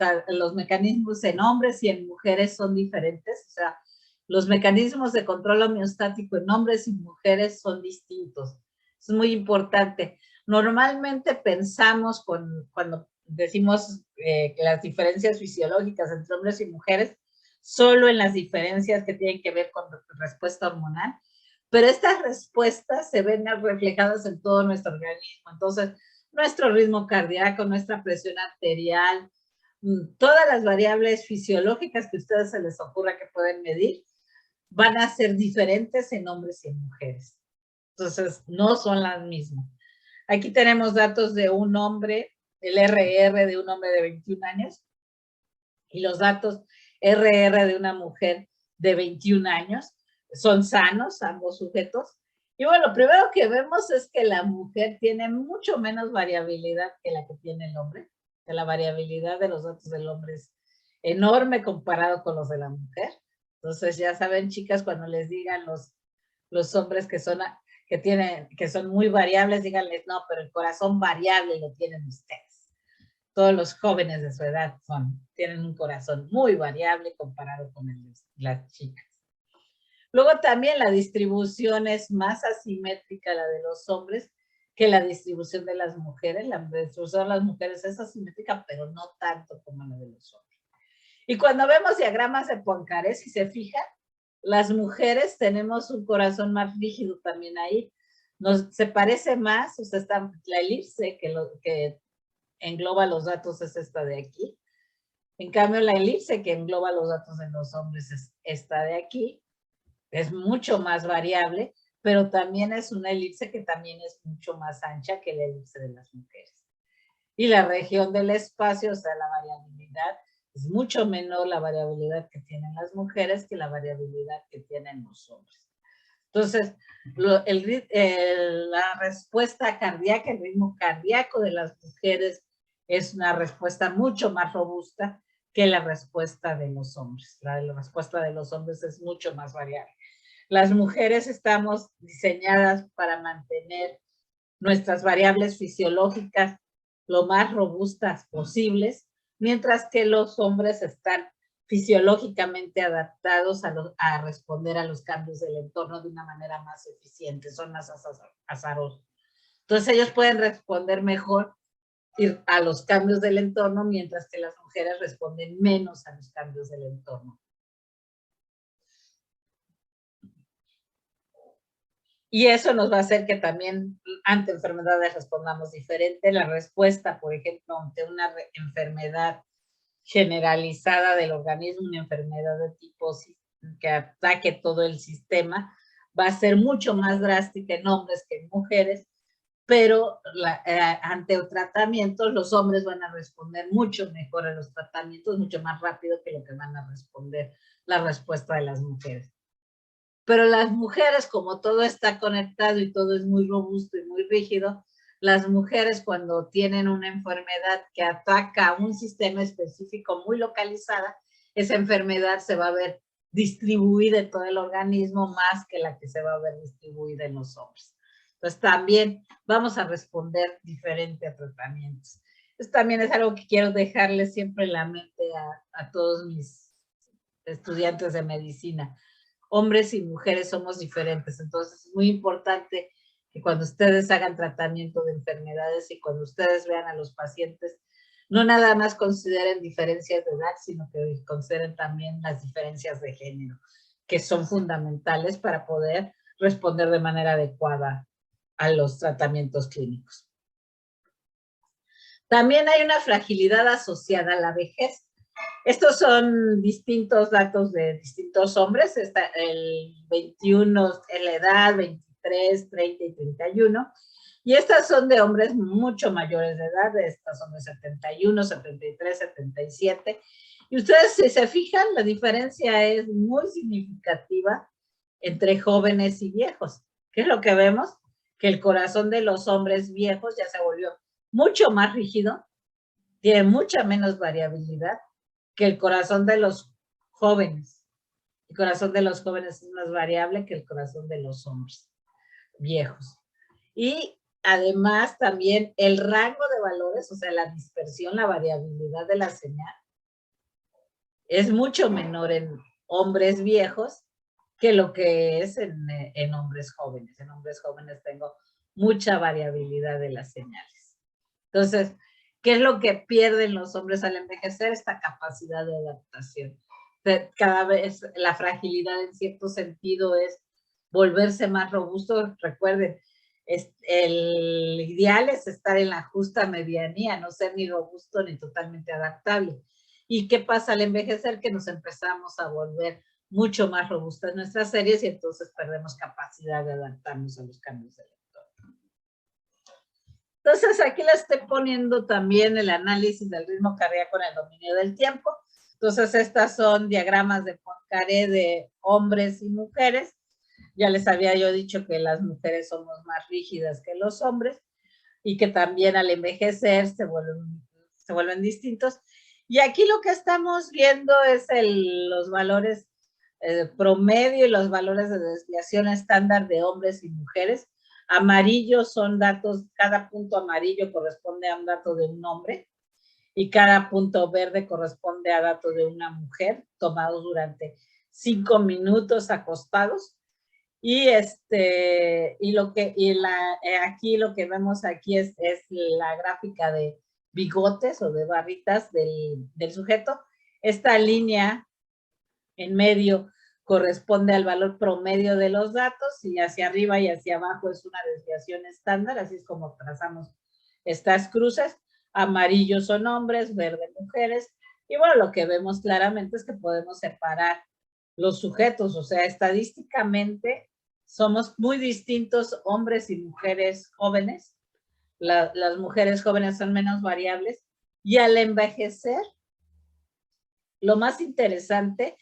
mecanismos en hombres y en mujeres son diferentes. O sea, los mecanismos de control homeostático en hombres y mujeres son distintos. Es muy importante. Normalmente pensamos cuando decimos que las diferencias fisiológicas entre hombres y mujeres, solo en las diferencias que tienen que ver con respuesta hormonal, pero estas respuestas se ven reflejadas en todo nuestro organismo. Entonces, nuestro ritmo cardíaco, nuestra presión arterial, todas las variables fisiológicas que a ustedes se les ocurra que pueden medir, van a ser diferentes en hombres y en mujeres. Entonces, no son las mismas. Aquí tenemos datos de un hombre, el RR de un hombre de 21 años, y los datos RR de una mujer de 21 años. Son sanos ambos sujetos. Y bueno, lo primero que vemos es que la mujer tiene mucho menos variabilidad que la que tiene el hombre. Que la variabilidad de los datos del hombre es enorme comparado con los de la mujer. Entonces ya saben, chicas, cuando les digan los hombres que son muy variables, díganles, no, pero el corazón variable lo tienen ustedes. Todos los jóvenes de su edad tienen un corazón muy variable comparado con las chicas. Luego también la distribución es más asimétrica, la de los hombres, que la distribución de las mujeres. La distribución de las mujeres es asimétrica, pero no tanto como la de los hombres. Y cuando vemos diagramas de Poincaré, si se fijan, las mujeres tenemos un corazón más rígido también ahí. Se parece más, o sea, está la elipse que engloba los datos es esta de aquí. En cambio, la elipse que engloba los datos en los hombres es esta de aquí. Es mucho más variable, pero también es una elipse que también es mucho más ancha que la elipse de las mujeres. Y la región del espacio, o sea, la variabilidad, es mucho menor la variabilidad que tienen las mujeres que la variabilidad que tienen los hombres. Entonces, la respuesta cardíaca, el ritmo cardíaco de las mujeres es una respuesta mucho más robusta que la respuesta de los hombres. La respuesta de los hombres es mucho más variable. Las mujeres estamos diseñadas para mantener nuestras variables fisiológicas lo más robustas posibles, mientras que los hombres están fisiológicamente adaptados a responder a los cambios del entorno de una manera más eficiente, son más azarosos. Entonces ellos pueden responder mejor a los cambios del entorno, mientras que las mujeres responden menos a los cambios del entorno. Y eso nos va a hacer que también ante enfermedades respondamos diferente. La respuesta, por ejemplo, ante una enfermedad generalizada del organismo, una enfermedad de tipo que ataque todo el sistema, va a ser mucho más drástica en hombres que en mujeres, pero ante tratamientos los hombres van a responder mucho mejor a los tratamientos, mucho más rápido que lo que van a responder la respuesta de las mujeres. Pero las mujeres, como todo está conectado y todo es muy robusto y muy rígido, las mujeres cuando tienen una enfermedad que ataca a un sistema específico muy localizada, esa enfermedad se va a ver distribuida en todo el organismo más que la que se va a ver distribuida en los hombres. Entonces también vamos a responder diferente a tratamientos. Esto también es algo que quiero dejarles siempre en la mente a todos mis estudiantes de medicina. Hombres y mujeres somos diferentes, entonces es muy importante que cuando ustedes hagan tratamiento de enfermedades y cuando ustedes vean a los pacientes, no nada más consideren diferencias de edad, sino que consideren también las diferencias de género, que son fundamentales para poder responder de manera adecuada a los tratamientos clínicos. También hay una fragilidad asociada a la vejez. Estos son distintos datos de distintos hombres. Está el 21 en la edad, 23, 30 y 31. Y estas son de hombres mucho mayores de edad. Estas son de 71, 73, 77. Y ustedes, si se fijan, la diferencia es muy significativa entre jóvenes y viejos. ¿Qué es lo que vemos? Que el corazón de los hombres viejos ya se volvió mucho más rígido, tiene mucha menos variabilidad que el corazón de los jóvenes. El corazón de los jóvenes es más variable que el corazón de los hombres viejos. Y además también el rango de valores, o sea, la dispersión, la variabilidad de la señal, es mucho menor en hombres viejos que lo que es en hombres jóvenes. En hombres jóvenes tengo mucha variabilidad de las señales. Entonces, ¿qué es lo que pierden los hombres al envejecer? Esta capacidad de adaptación. Cada vez la fragilidad en cierto sentido es volverse más robusto. Recuerden, el ideal es estar en la justa medianía, no ser ni robusto ni totalmente adaptable. ¿Y qué pasa al envejecer? Que nos empezamos a volver mucho más robustas nuestras series y entonces perdemos capacidad de adaptarnos a los cambios del entorno. Entonces aquí les estoy poniendo también el análisis del ritmo cardíaco en el dominio del tiempo. Entonces estas son diagramas de Poincaré de hombres y mujeres. Ya les había yo dicho que las mujeres somos más rígidas que los hombres y que también al envejecer se vuelven distintos. Y aquí lo que estamos viendo es los valores promedio y los valores de desviación estándar de hombres y mujeres. Amarillos son datos, cada punto amarillo corresponde a un dato de un hombre y cada punto verde corresponde a dato de una mujer, tomados durante 5 minutos acostados. Y aquí lo que vemos aquí es la gráfica de bigotes o de barritas del sujeto. Esta línea en medio corresponde al valor promedio de los datos y hacia arriba y hacia abajo es una desviación estándar, así es como trazamos estas cruces. Amarillos son hombres, verde mujeres, y bueno, lo que vemos claramente es que podemos separar los sujetos, o sea, estadísticamente somos muy distintos hombres y mujeres jóvenes. Las mujeres jóvenes son menos variables y al envejecer, lo más interesante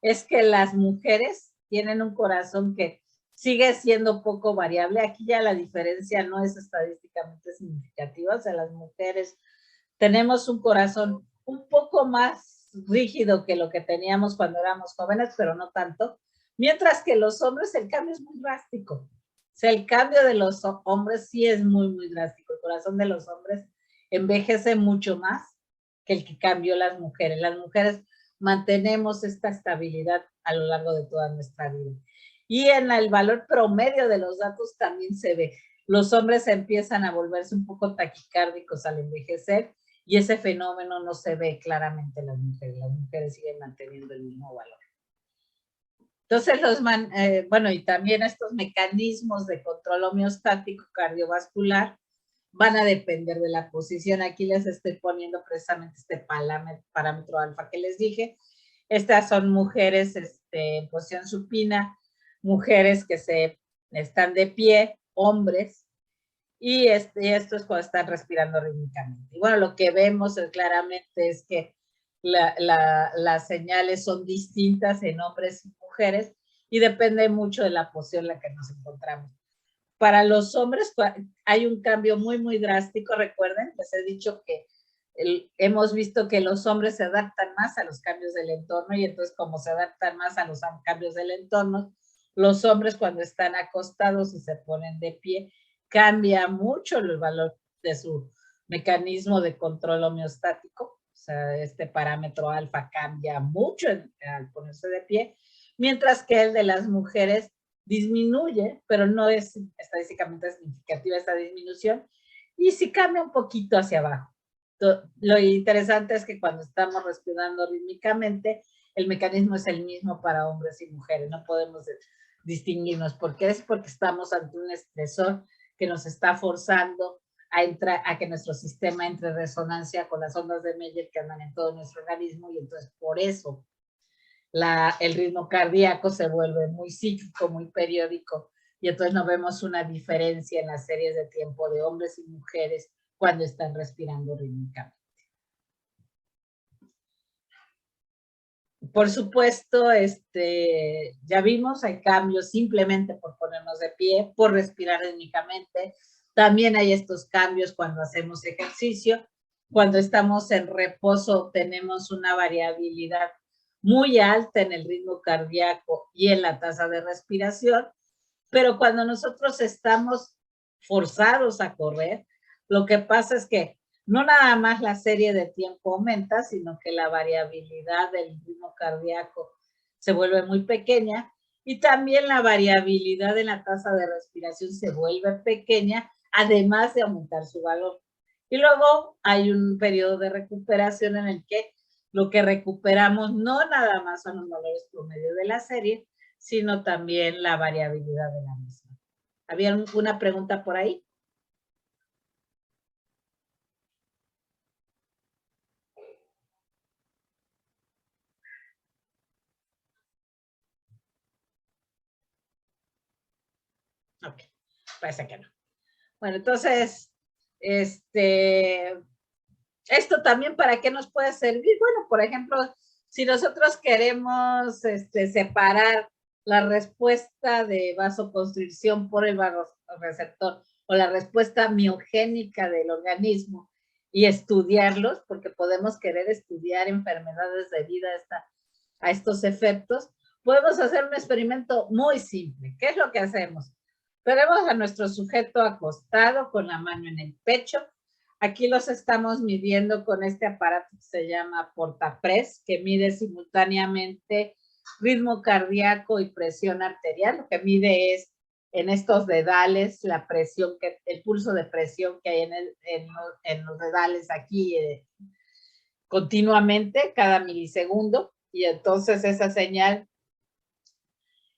es que las mujeres tienen un corazón que sigue siendo poco variable. Aquí ya la diferencia no es estadísticamente significativa, o sea, las mujeres tenemos un corazón un poco más rígido que lo que teníamos cuando éramos jóvenes, pero no tanto, mientras que los hombres el cambio es muy drástico. O sea, el cambio de los hombres sí es muy, muy drástico. El corazón de los hombres envejece mucho más que el que cambió las mujeres. Las mujeres mantenemos esta estabilidad a lo largo de toda nuestra vida. Y en el valor promedio de los datos también se ve. Los hombres empiezan a volverse un poco taquicárdicos al envejecer y ese fenómeno no se ve claramente en las mujeres. Las mujeres siguen manteniendo el mismo valor. Entonces, bueno, y también estos mecanismos de control homeostático cardiovascular van a depender de la posición. Aquí les estoy poniendo precisamente este parámetro alfa que les dije. Estas son mujeres en posición supina, mujeres que están de pie, hombres, y esto es cuando están respirando rítmicamente. Y bueno, lo que vemos claramente es que las señales son distintas en hombres y mujeres y depende mucho de la posición en la que nos encontramos. Para los hombres hay un cambio muy, muy drástico. Recuerden, les he dicho que hemos visto que los hombres se adaptan más a los cambios del entorno y entonces como se adaptan más a los cambios del entorno, los hombres cuando están acostados y se ponen de pie, cambia mucho el valor de su mecanismo de control homeostático, o sea, este parámetro alfa cambia mucho al ponerse de pie, mientras que el de las mujeres disminuye, pero no es estadísticamente significativa esta disminución, y sí cambia un poquito hacia abajo. Lo interesante es que cuando estamos respirando rítmicamente, el mecanismo es el mismo para hombres y mujeres, no podemos distinguirnos. ¿Por qué? Es porque estamos ante un estresor que nos está forzando a que nuestro sistema entre en resonancia con las ondas de Meyer que andan en todo nuestro organismo, y entonces por eso el ritmo cardíaco se vuelve muy cíclico, muy periódico, y entonces no vemos una diferencia en las series de tiempo de hombres y mujeres cuando están respirando rítmicamente. Por supuesto, ya vimos, hay cambios simplemente por ponernos de pie, por respirar rítmicamente. También hay estos cambios cuando hacemos ejercicio. Cuando estamos en reposo tenemos una variabilidad muy alta en el ritmo cardíaco y en la tasa de respiración, pero cuando nosotros estamos forzados a correr, lo que pasa es que no nada más la serie de tiempo aumenta, sino que la variabilidad del ritmo cardíaco se vuelve muy pequeña y también la variabilidad en la tasa de respiración se vuelve pequeña, además de aumentar su valor. Y luego hay un periodo de recuperación en el que lo que recuperamos no nada más son los valores promedio de la serie, sino también la variabilidad de la misma. ¿Había una pregunta por ahí? Ok, parece que no. Bueno, entonces, esto también, ¿para qué nos puede servir? Bueno, por ejemplo, si nosotros queremos separar la respuesta de vasoconstricción por el vasoreceptor o la respuesta miogénica del organismo y estudiarlos, porque podemos querer estudiar enfermedades debidas a estos efectos, podemos hacer un experimento muy simple. ¿Qué es lo que hacemos? Tenemos a nuestro sujeto acostado con la mano en el pecho. Aquí los estamos midiendo con este aparato que se llama portapress, que mide simultáneamente ritmo cardíaco y presión arterial. Lo que mide es en estos dedales la presión, el pulso de presión que hay en los dedales aquí continuamente, cada milisegundo. Y entonces esa señal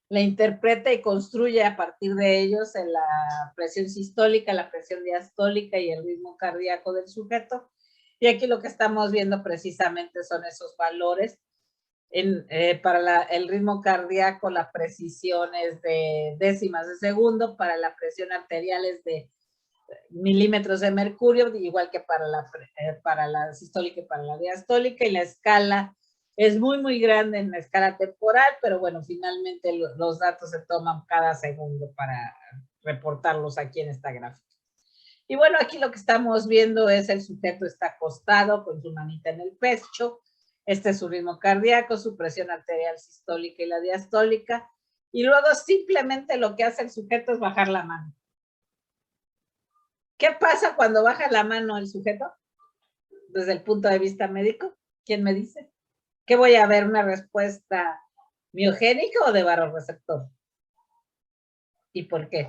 la interpreta y construye a partir de ellos en la presión sistólica, la presión diastólica y el ritmo cardíaco del sujeto. Y aquí lo que estamos viendo precisamente son esos valores. Para el ritmo cardíaco la precisión es de décimas de segundo, para la presión arterial es de milímetros de mercurio, igual que para la sistólica y para la diastólica, y la escala es muy, muy grande en la escala temporal, pero bueno, finalmente los datos se toman cada segundo para reportarlos aquí en esta gráfica. Y bueno, aquí lo que estamos viendo es el sujeto está acostado con su manita en el pecho, este es su ritmo cardíaco, su presión arterial sistólica y la diastólica, y luego simplemente lo que hace el sujeto es bajar la mano. ¿Qué pasa cuando baja la mano el sujeto? Desde el punto de vista médico, ¿quién me dice? ¿Qué voy a ver? ¿Una respuesta miogénica o de vasoreceptor? ¿Y por qué?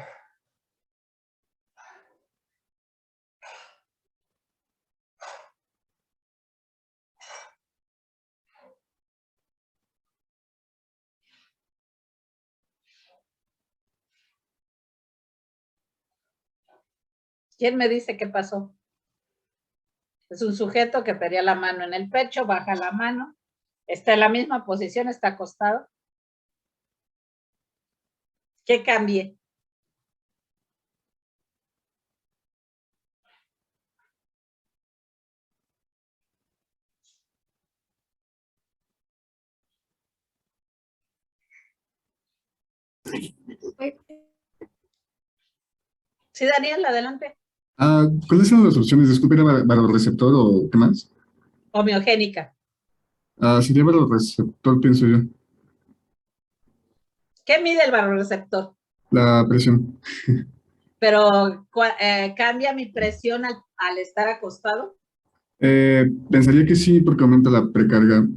¿Quién me dice qué pasó? Es un sujeto que tenía la mano en el pecho, baja la mano, está en la misma posición, está acostado. ¿Qué cambié? Sí, Daniel, adelante. ¿Cuáles son las opciones? Disculpe, ¿era barorreceptor o qué más? Homeogénica. Sería barorreceptor, pienso yo. ¿Qué mide el barorreceptor? La presión. Pero ¿cambia mi presión al estar acostado? Pensaría que sí, porque aumenta la precarga,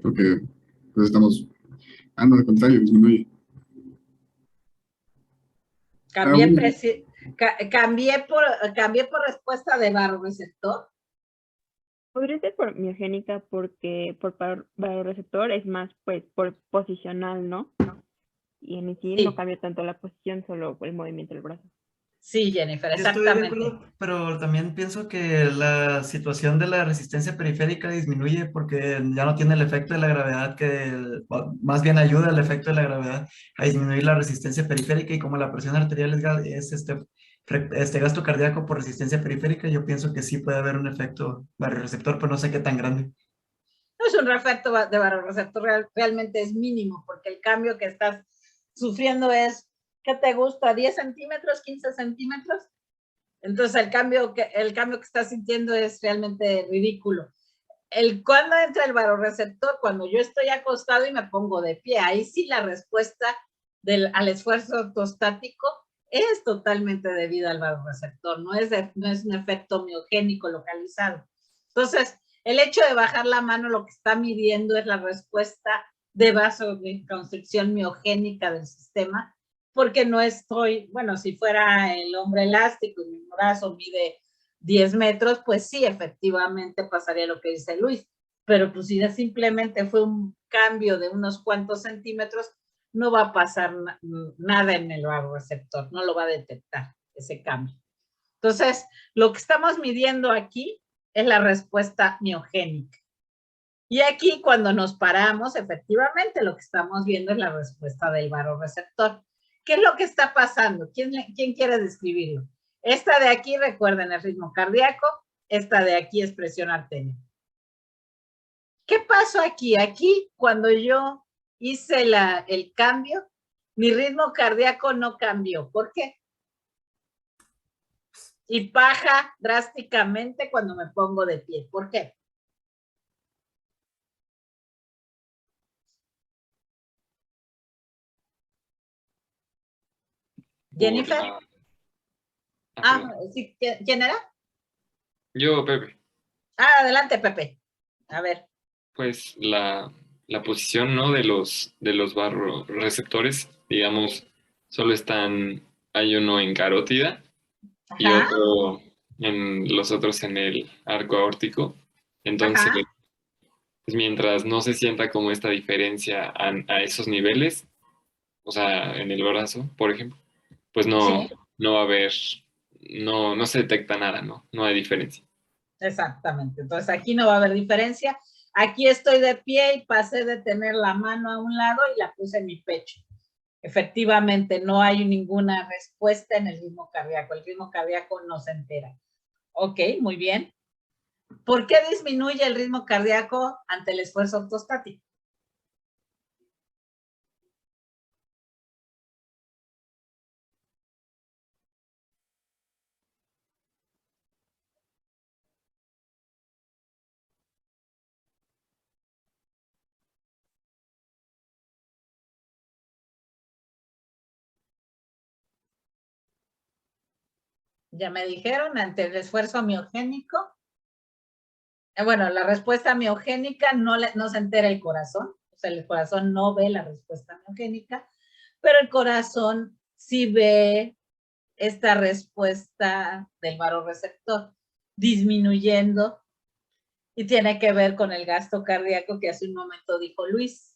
porque pues estamos... no, al contrario, disminuye. Cambié, Bueno, cambié por respuesta de barorreceptor. Podría ser por miogénica porque por barorreceptor es más pues por posicional, ¿no? Y en sí no Sí, cambia tanto la posición, solo el movimiento del brazo. sí, Jennifer, Yo estoy de exactamente. acuerdo, pero también pienso que la situación de la resistencia periférica disminuye porque ya no tiene el efecto de la gravedad más bien ayuda el efecto de la gravedad a disminuir la resistencia periférica y como la presión arterial es este gasto cardíaco por resistencia periférica, yo pienso que sí puede haber un efecto barorreceptor, pero no sé qué tan grande. No es un efecto de barorreceptor, realmente es mínimo porque el cambio que estás sufriendo es, ¿qué te gusta? ¿10 centímetros, 15 centímetros? Entonces el cambio que estás sintiendo es realmente ridículo. ¿Cuándo entra el barorreceptor? Cuando yo estoy acostado y me pongo de pie. Ahí sí la respuesta al esfuerzo ortostático es totalmente debido al barorreceptor, no es un efecto miogénico localizado. Entonces, el hecho de bajar la mano lo que está midiendo es la respuesta de vasoconstricción miogénica del sistema, porque no estoy, bueno, si fuera el hombre elástico y mi brazo mide 10 metros, pues sí, efectivamente pasaría lo que dice Luis, pero pues si simplemente fue un cambio de unos cuantos centímetros, no va a pasar nada en el barorreceptor, no lo va a detectar ese cambio. Entonces, lo que estamos midiendo aquí es la respuesta miogénica. Y aquí cuando nos paramos, efectivamente lo que estamos viendo es la respuesta del barorreceptor. ¿Qué es lo que está pasando? ¿Quién quiere describirlo? Esta de aquí, recuerden el ritmo cardíaco, esta de aquí es presión arterial. ¿Qué pasó aquí? Aquí, cuando yo hice el cambio, mi ritmo cardíaco no cambió. ¿Por qué? Y baja drásticamente cuando me pongo de pie. ¿Por qué? Jennifer. ¿Sí? ¿Quién era? Yo, Pepe, Adelante, Pepe. A ver. pues la posición, ¿no? de los barroreceptores, digamos, solo hay uno en carótida y Ajá. otro los otros en el arco aórtico. Entonces, Ajá. pues mientras no se sienta como esta diferencia a esos niveles, o sea, en el brazo, por ejemplo, pues Sí, no va a haber, no se detecta nada, ¿no? No hay diferencia. exactamente. Entonces aquí no va a haber diferencia. Aquí estoy de pie y pasé de tener la mano a un lado y la puse en mi pecho. Efectivamente, no hay ninguna respuesta en el ritmo cardíaco. El ritmo cardíaco no se entera. Ok, muy bien. ¿Por qué disminuye el ritmo cardíaco ante el esfuerzo ortostático? Ya me dijeron, ante el esfuerzo miogénico. Bueno, la respuesta miogénica no se entera el corazón, o sea, el corazón no ve la respuesta miogénica, pero el corazón sí ve esta respuesta del barorreceptor disminuyendo y tiene que ver con el gasto cardíaco que hace un momento dijo Luis.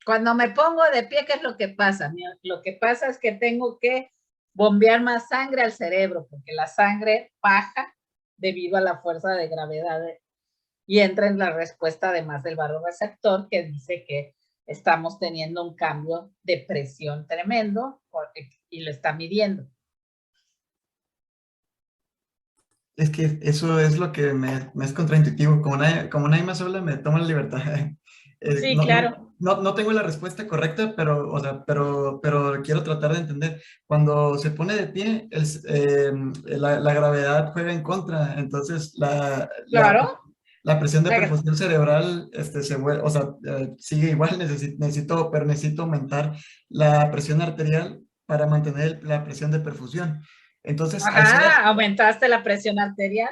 Cuando me pongo de pie, ¿qué es lo que pasa? Lo que pasa es que tengo que bombear más sangre al cerebro, porque la sangre baja debido a la fuerza de gravedad y entra en la respuesta además del barorreceptor que dice que estamos teniendo un cambio de presión tremendo y lo está midiendo. Es que eso es lo que me es contraintuitivo. Como nadie más habla, me tomo la libertad Sí, no, claro. no tengo la respuesta correcta, pero, o sea, pero quiero tratar de entender. Cuando se pone de pie, la gravedad juega en contra, entonces Claro. la presión de La- perfusión cerebral se vuelve, o sea, sigue igual, pero necesito aumentar la presión arterial para mantener la presión de perfusión. Entonces, al ser Ajá, aumentaste la presión arterial.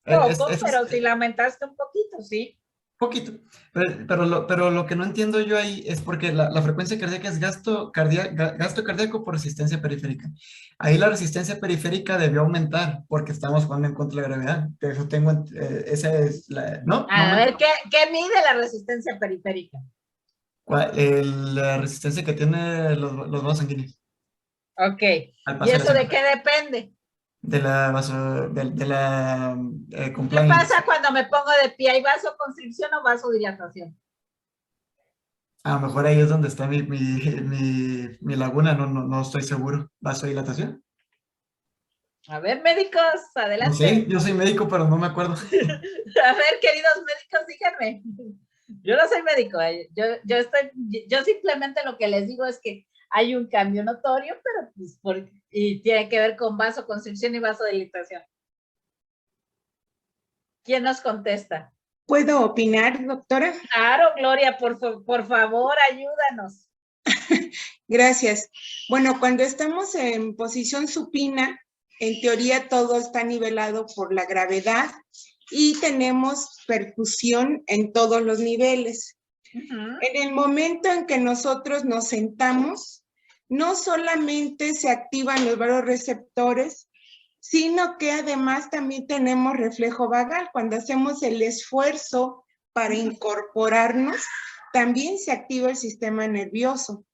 Poco, eso es pero sí la aumentaste un poquito, sí. poquito. Pero lo que no entiendo yo ahí es porque la frecuencia cardíaca es gasto cardíaco por resistencia periférica. Ahí la resistencia periférica debió aumentar porque estamos jugando en contra de la gravedad. De eso tengo, esa es la, no A ver, aumentó. ¿qué mide la resistencia periférica? La resistencia que tiene los vasos sanguíneos Ok. al ¿Y paso de la eso de sangre. qué depende? De la ¿Qué compliance. pasa cuando me pongo de pie? ¿Hay vasoconstricción o vasodilatación? A lo mejor ahí es donde está mi laguna, no estoy seguro. ¿Vasodilatación? A ver, médicos, No sé, adelante. yo soy médico, pero no me acuerdo. A ver, queridos médicos, díganme. Yo no soy médico, yo simplemente lo que les digo es que hay un cambio notorio, pero pues y tiene que ver con vasoconstricción y vasodilatación. ¿Quién nos contesta? ¿Puedo opinar, doctora? Claro, Gloria, por favor, ayúdanos. Gracias. Bueno, cuando estamos en posición supina, en teoría todo está nivelado por la gravedad y tenemos perfusión en todos los niveles. En el momento en que nosotros nos sentamos, no solamente se activan los vasoreceptores, sino que además también tenemos reflejo vagal. Cuando hacemos el esfuerzo para incorporarnos, también se activa el sistema nervioso.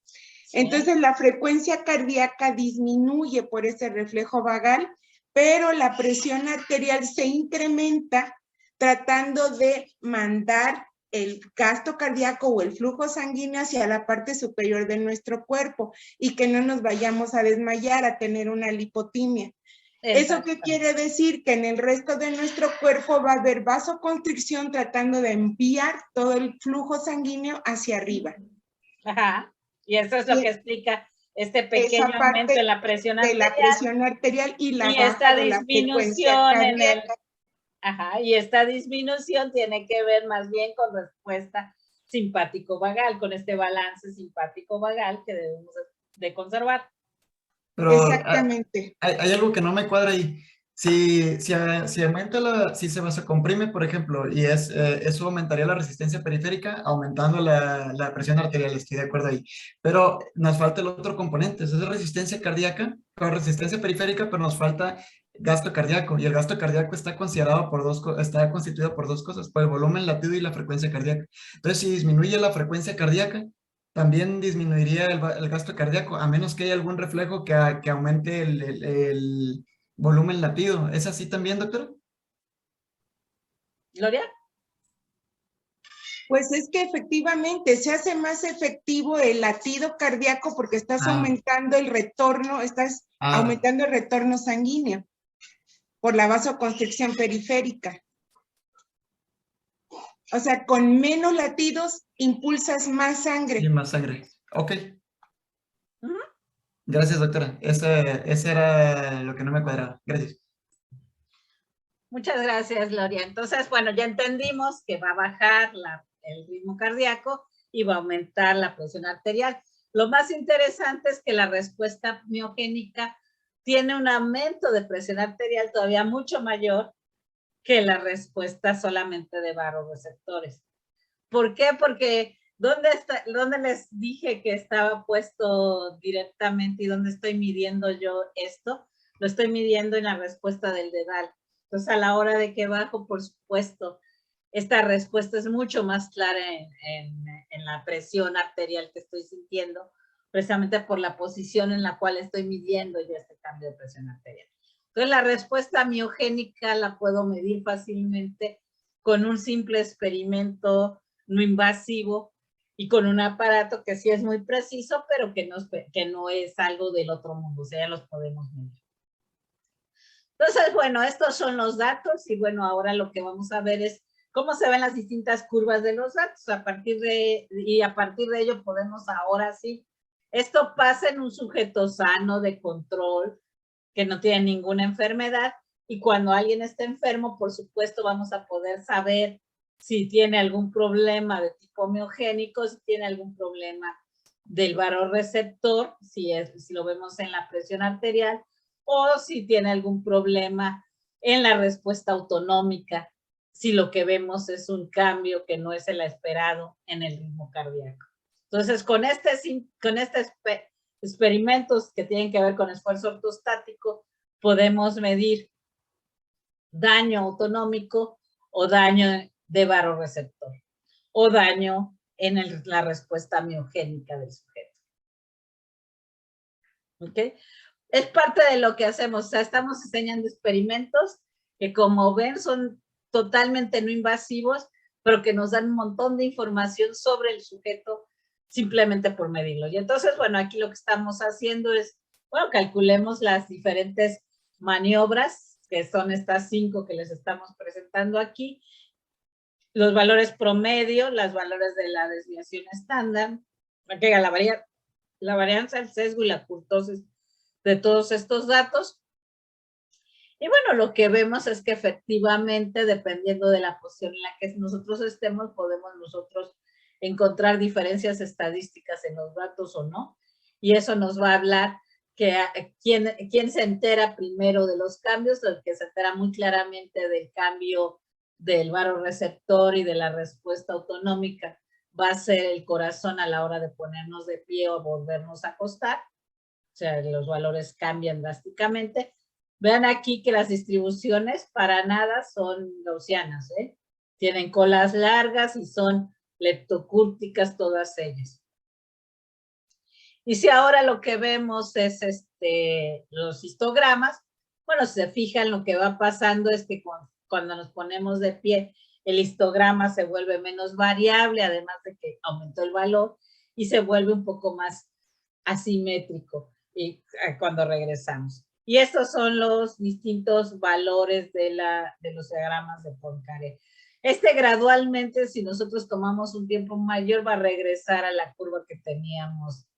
Entonces la frecuencia cardíaca disminuye por ese reflejo vagal, pero la presión arterial se incrementa tratando de mandar el gasto cardíaco o el flujo sanguíneo hacia la parte superior de nuestro cuerpo y que no nos vayamos a desmayar, a tener una lipotimia. ¿Eso qué quiere decir? Que en el resto de nuestro cuerpo va a haber vasoconstricción tratando de enviar todo el flujo sanguíneo hacia arriba. Ajá. Y eso es lo que explica este pequeño aumento de la presión arterial. De la presión arterial y la y baja esta de la frecuencia disminución en el, cardíaca. ajá, y esta disminución tiene que ver más bien con respuesta simpático-vagal, con este balance simpático-vagal que debemos de conservar. Pero Exactamente. hay algo que no me cuadra ahí. Si aumenta si se vasocomprime, por ejemplo, y eso aumentaría la resistencia periférica, aumentando la presión arterial, estoy de acuerdo ahí. Pero nos falta el otro componente, esa es resistencia cardíaca, con resistencia periférica, pero nos falta gasto cardíaco, y el gasto cardíaco está está constituido por dos cosas, por el volumen latido y la frecuencia cardíaca. Entonces, si disminuye la frecuencia cardíaca, también disminuiría el gasto cardíaco, a menos que haya algún reflejo que aumente el volumen latido. ¿Es así también, doctora? Gloria. Pues es que efectivamente se hace más efectivo el latido cardíaco porque estás aumentando el retorno, estás aumentando el retorno sanguíneo por la vasoconstricción periférica. O sea, con menos latidos impulsas más sangre. Sí, más sangre. Ok. Gracias, doctora. Ese era lo que no me cuadraba. Gracias. Muchas gracias, Gloria. Entonces, bueno, ya entendimos que va a bajar el ritmo cardíaco y va a aumentar la presión arterial. Lo más interesante es que la respuesta miogénica tiene un aumento de presión arterial todavía mucho mayor que la respuesta solamente de vasoreceptores. ¿Por qué? Porque ¿dónde les dije que estaba puesto directamente y dónde estoy midiendo yo esto? Lo estoy midiendo en la respuesta del dedal. Entonces, a la hora de que bajo, por supuesto, esta respuesta es mucho más clara en la presión arterial que estoy sintiendo, precisamente por la posición en la cual estoy midiendo yo este cambio de presión arterial. Entonces, la respuesta miogénica la puedo medir fácilmente con un simple experimento no invasivo y con un aparato que sí es muy preciso, pero que no es algo del otro mundo, o sea, ya los podemos medir. Entonces, bueno, estos son los datos y bueno, ahora lo que vamos a ver es cómo se ven las distintas curvas de los datos. A partir de ello podemos ahora sí, esto pasa en un sujeto sano de control que no tiene ninguna enfermedad, y cuando alguien está enfermo, por supuesto, vamos a poder saber si tiene algún problema de tipo miogénico, si tiene algún problema del varorreceptor, si lo vemos en la presión arterial, o si tiene algún problema en la respuesta autonómica, si lo que vemos es un cambio que no es el esperado en el ritmo cardíaco. Entonces, con experimentos que tienen que ver con esfuerzo ortostático, podemos medir daño autonómico o daño de varorreceptor o daño en la respuesta miogénica del sujeto. ¿Ok? Es parte de lo que hacemos. O sea, estamos diseñando experimentos que, como ven, son totalmente no invasivos, pero que nos dan un montón de información sobre el sujeto simplemente por medirlo. Y entonces, bueno, aquí lo que estamos haciendo es, bueno, calculemos las diferentes maniobras, que son estas 5 que les estamos presentando aquí, los valores promedio, los valores de la desviación estándar, la varianza, el sesgo y la kurtosis de todos estos datos. Y bueno, lo que vemos es que efectivamente, dependiendo de la posición en la que nosotros estemos, podemos nosotros encontrar diferencias estadísticas en los datos o no. Y eso nos va a hablar que quién se entera primero de los cambios, el que se entera muy claramente del cambio del varorreceptor y de la respuesta autonómica va a ser el corazón a la hora de ponernos de pie o volvernos a acostar. O sea, los valores cambian drásticamente. Vean aquí que las distribuciones para nada son gaussianas, ¿eh? Tienen colas largas y son leptocúrticas todas ellas. Y si ahora lo que vemos es los histogramas, bueno, si se fijan, lo que va pasando es que cuando nos ponemos de pie, el histograma se vuelve menos variable, además de que aumentó el valor, y se vuelve un poco más asimétrico cuando regresamos. Y estos son los distintos valores de los diagramas de Poincaré. Gradualmente, si nosotros tomamos un tiempo mayor, va a regresar a la curva que teníamos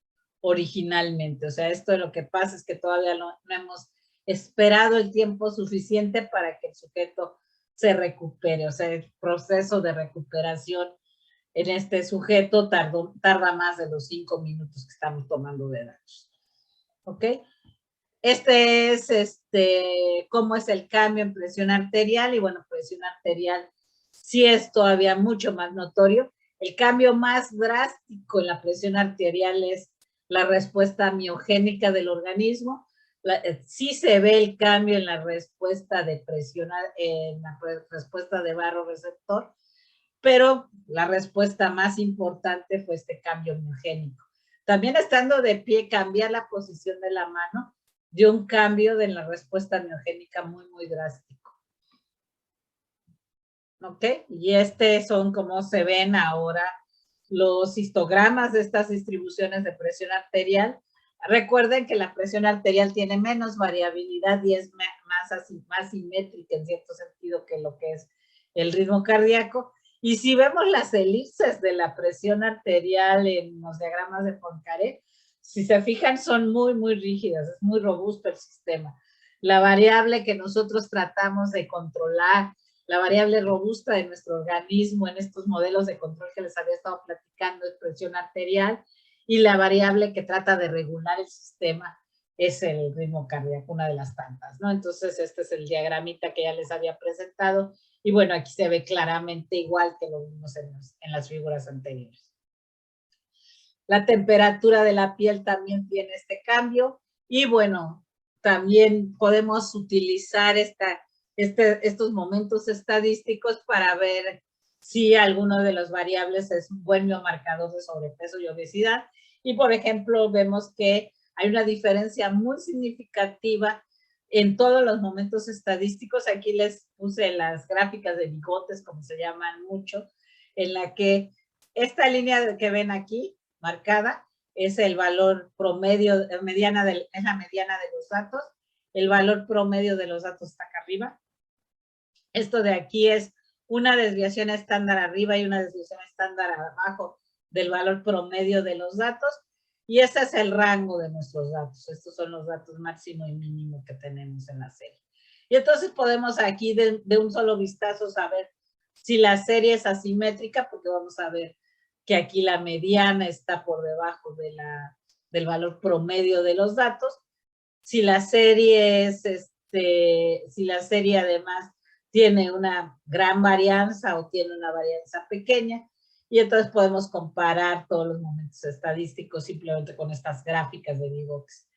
originalmente. O sea, esto lo que pasa es que todavía no hemos esperado el tiempo suficiente para que el sujeto se recupere. O sea, el proceso de recuperación en este sujeto tarda más de los 5 minutos que estamos tomando de datos. ¿Ok? Es cómo es el cambio en presión arterial, y bueno, presión arterial sí es todavía mucho más notorio. El cambio más drástico en la presión arterial es la respuesta miogénica del organismo. Sí se ve el cambio en la respuesta de presión, en la respuesta de varorreceptor, pero la respuesta más importante fue este cambio miogénico. También estando de pie, cambiar la posición de la mano dio un cambio de la respuesta miogénica muy, muy drástico. ¿Ok? Y son como se ven ahora los histogramas de estas distribuciones de presión arterial. Recuerden que la presión arterial tiene menos variabilidad y es más simétrica en cierto sentido que lo que es el ritmo cardíaco. Y si vemos las elipses de la presión arterial en los diagramas de Poincaré, si se fijan, son muy, muy rígidas, es muy robusto el sistema. La variable que nosotros tratamos de controlar, la variable robusta de nuestro organismo en estos modelos de control que les había estado platicando, es presión arterial, y la variable que trata de regular el sistema es el ritmo cardíaco, una de las tantas, ¿no? Entonces, este es el diagramita que ya les había presentado, y bueno, aquí se ve claramente igual que lo vimos en las figuras anteriores. La temperatura de la piel también tiene este cambio, y bueno, también podemos utilizar estos momentos estadísticos para ver si alguno de las variables es un buen biomarcador de sobrepeso y obesidad. Y por ejemplo, vemos que hay una diferencia muy significativa en todos los momentos estadísticos. Aquí les puse las gráficas de bigotes, como se llaman mucho, en la que esta línea que ven aquí, marcada, es el valor promedio, es la mediana de los datos. El valor promedio de los datos está acá arriba. Esto de aquí es una desviación estándar arriba y una desviación estándar abajo del valor promedio de los datos, y ese es el rango de nuestros datos. Estos son los datos máximo y mínimo que tenemos en la serie. Y entonces podemos aquí de un solo vistazo saber si la serie es asimétrica, porque vamos a ver que aquí la mediana está por debajo del valor promedio de los datos. Si la serie es, si la serie además tiene una gran varianza o tiene una varianza pequeña, y entonces podemos comparar todos los momentos estadísticos simplemente con estas gráficas de Vivox.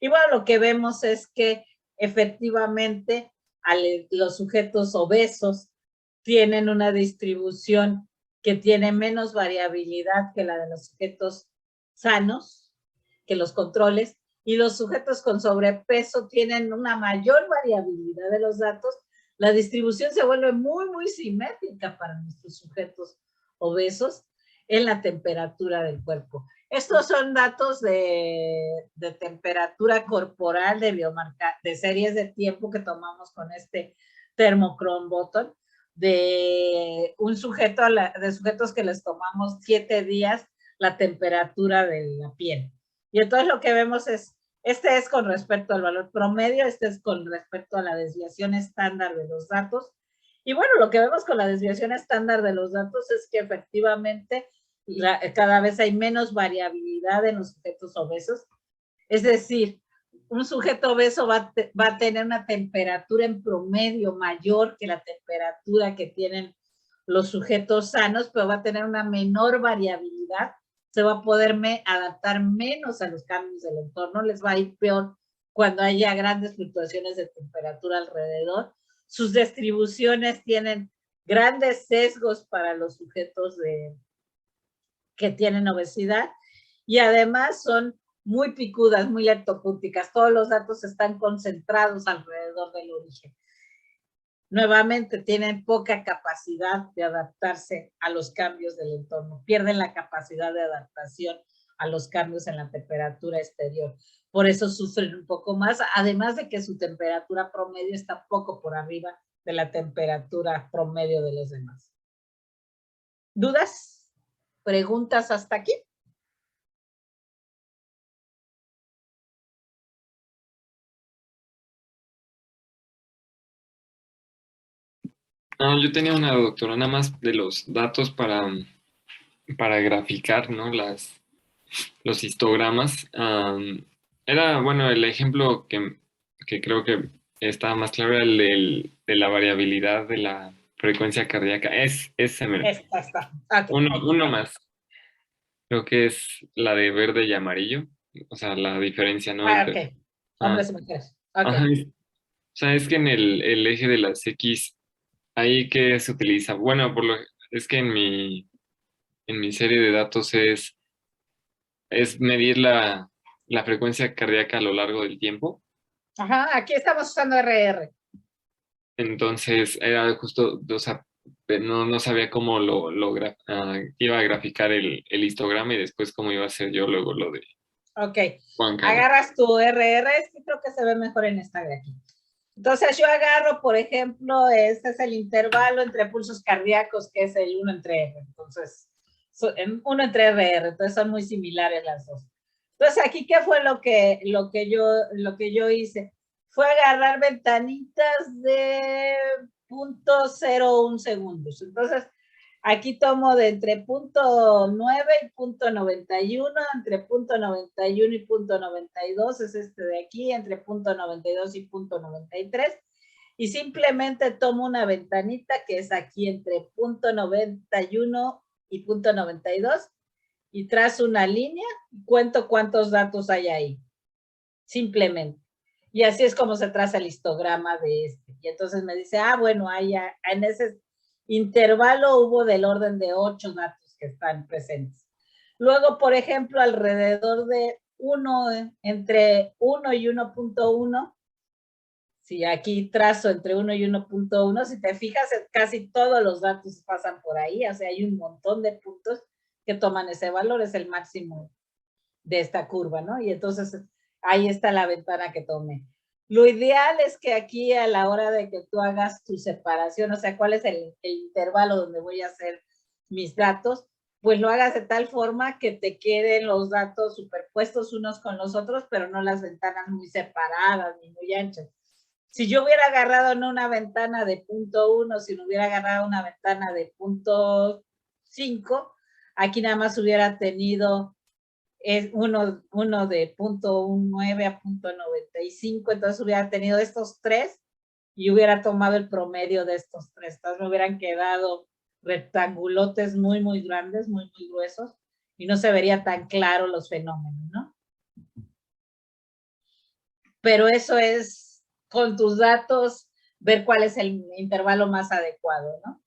Y bueno, lo que vemos es que efectivamente los sujetos obesos tienen una distribución que tiene menos variabilidad que la de los sujetos sanos, que los controles, y los sujetos con sobrepeso tienen una mayor variabilidad de los datos. La distribución se vuelve muy, muy simétrica para nuestros sujetos obesos en la temperatura del cuerpo. Estos son datos de temperatura corporal, de series de tiempo que tomamos con este Thermochron Button, de un sujeto, de sujetos que les tomamos 7 días la temperatura de la piel. Y entonces lo que vemos es, este es con respecto al valor promedio, este es con respecto a la desviación estándar de los datos. Y bueno, lo que vemos con la desviación estándar de los datos es que efectivamente cada vez hay menos variabilidad en los sujetos obesos. Es decir, un sujeto obeso va a tener una temperatura en promedio mayor que la temperatura que tienen los sujetos sanos, pero va a tener una menor variabilidad, se va a poder adaptar menos a los cambios del entorno, les va a ir peor cuando haya grandes fluctuaciones de temperatura alrededor. Sus distribuciones tienen grandes sesgos para los sujetos que tienen obesidad, y además son muy picudas, muy leptocúticas. Todos los datos están concentrados alrededor del origen. Nuevamente, tienen poca capacidad de adaptarse a los cambios del entorno. Pierden la capacidad de adaptación a los cambios en la temperatura exterior. Por eso sufren un poco más, además de que su temperatura promedio está poco por arriba de la temperatura promedio de los demás. ¿Dudas? ¿Preguntas hasta aquí? Yo tenía una, doctora, nada más de los datos para graficar, ¿no? Los histogramas. Era, bueno, el ejemplo que creo que estaba más claro era el de la variabilidad de la frecuencia cardíaca. Ese mero. Esta está. Okay. Uno más. Creo que es la de verde y amarillo. O sea, la diferencia, ¿no? Ok. Hombres y mujeres. Okay. Ajá. O sea, es que en el eje de las X, ahí que se utiliza. Bueno, es que en mi serie de datos es medir la frecuencia cardíaca a lo largo del tiempo. Ajá, aquí estamos usando RR. Entonces, era justo, o sea, no sabía cómo iba a graficar el histograma y después cómo iba a hacer yo luego lo de Ok, Juan Carlos. agarras tu RR, este creo que se ve mejor en esta de aquí. Entonces yo agarro, por ejemplo, este es el intervalo entre pulsos cardíacos, que es el 1 entre R. Entonces, 1 entre RR, entonces son muy similares las dos. Entonces aquí, ¿qué fue lo que yo hice? Fue agarrar ventanitas de 0.01 segundos. Entonces, aquí tomo de entre 0.9 y 0.91, entre 0.91 y 0.92 es este de aquí, entre 0.92 y 0.93, y simplemente tomo una ventanita que es aquí entre 0.91 y 0.92 y trazo una línea y cuento cuántos datos hay ahí, simplemente. Y así es como se traza el histograma de este. Y entonces me dice, bueno, en ese intervalo hubo del orden de 8 datos que están presentes. Luego, por ejemplo, alrededor de entre 1 y 1.1, si aquí trazo entre 1 y 1.1, si te fijas, casi todos los datos pasan por ahí, o sea, hay un montón de puntos que toman ese valor, es el máximo de esta curva, ¿no? Y entonces ahí está la ventana que tomé. Lo ideal es que aquí a la hora de que tú hagas tu separación, o sea, cuál es el intervalo donde voy a hacer mis datos, pues lo hagas de tal forma que te queden los datos superpuestos unos con los otros, pero no las ventanas muy separadas ni muy anchas. Si yo hubiera agarrado no una ventana de punto 1, si no hubiera agarrado una ventana de punto 5, aquí nada más hubiera tenido uno de punto 9 a punto 95, entonces hubiera tenido estos tres y hubiera tomado el promedio de estos tres. Entonces me hubieran quedado rectangulotes muy, muy grandes, muy, muy gruesos, y no se vería tan claro los fenómenos, ¿no? Pero eso es con tus datos, ver cuál es el intervalo más adecuado, ¿no?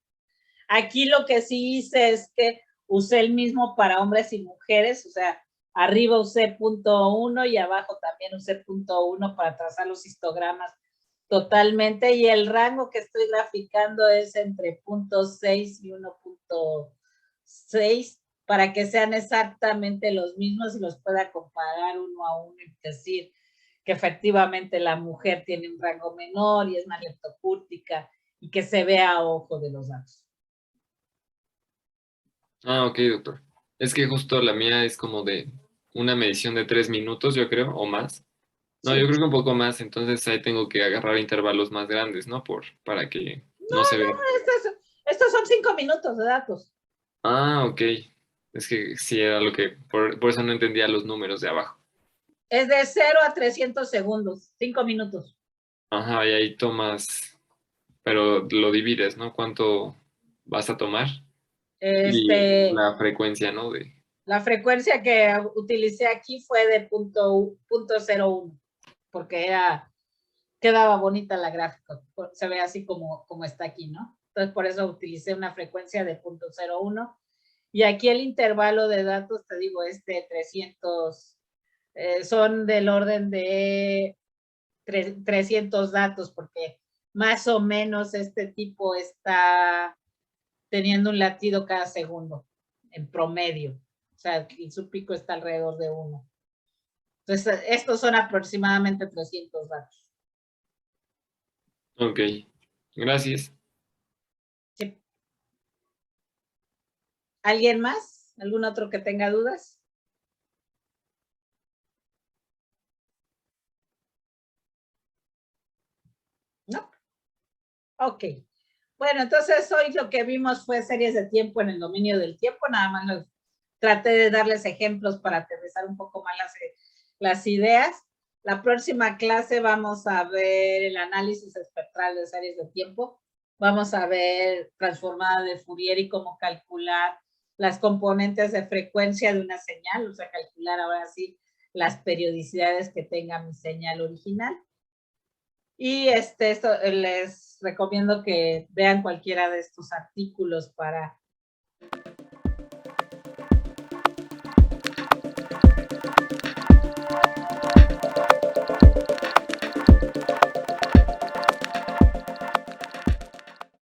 Aquí lo que sí hice es que usé el mismo para hombres y mujeres, o sea, arriba usé punto 1 y abajo también usé punto 1 para trazar los histogramas totalmente, y el rango que estoy graficando es entre punto 6 y 1.6 para que sean exactamente los mismos y los pueda comparar uno a uno y decir que efectivamente la mujer tiene un rango menor y es más leptocúrtica y que se vea a ojo de los datos. Ah, ok, doctor. Es que justo la mía es como de una medición de 3 minutos, yo creo, o más. No, Sí. yo creo que un poco más, entonces ahí tengo que agarrar intervalos más grandes, ¿no? Para que no se vea. Estos son 5 minutos de datos. Ah, ok. Es que sí era lo que, por eso no entendía los números de abajo. Es de 0 a 300 segundos, 5 minutos. Ajá, y ahí tomas, pero lo divides, ¿no? ¿Cuánto vas a tomar? Y la frecuencia, ¿no? La frecuencia que utilicé aquí fue de punto 0.1, porque quedaba bonita la gráfica, se ve así como está aquí, ¿no? Entonces por eso utilicé una frecuencia de 0.01, y aquí el intervalo de datos, te digo, es de 300, son del orden de 300 datos, porque más o menos este tipo está teniendo un latido cada segundo, en promedio. O sea, y su pico está alrededor de 1. Entonces, estos son aproximadamente 300 datos. Ok, gracias. Sí. ¿Alguien más? ¿Algún otro que tenga dudas? ¿No? Ok. Bueno, entonces hoy lo que vimos fue series de tiempo en el dominio del tiempo. Nada más traté de darles ejemplos para aterrizar un poco más las ideas. La próxima clase vamos a ver el análisis espectral de series de tiempo. Vamos a ver transformada de Fourier y cómo calcular las componentes de frecuencia de una señal, o sea, calcular ahora sí las periodicidades que tenga mi señal original. Y esto les recomiendo que vean cualquiera de estos artículos para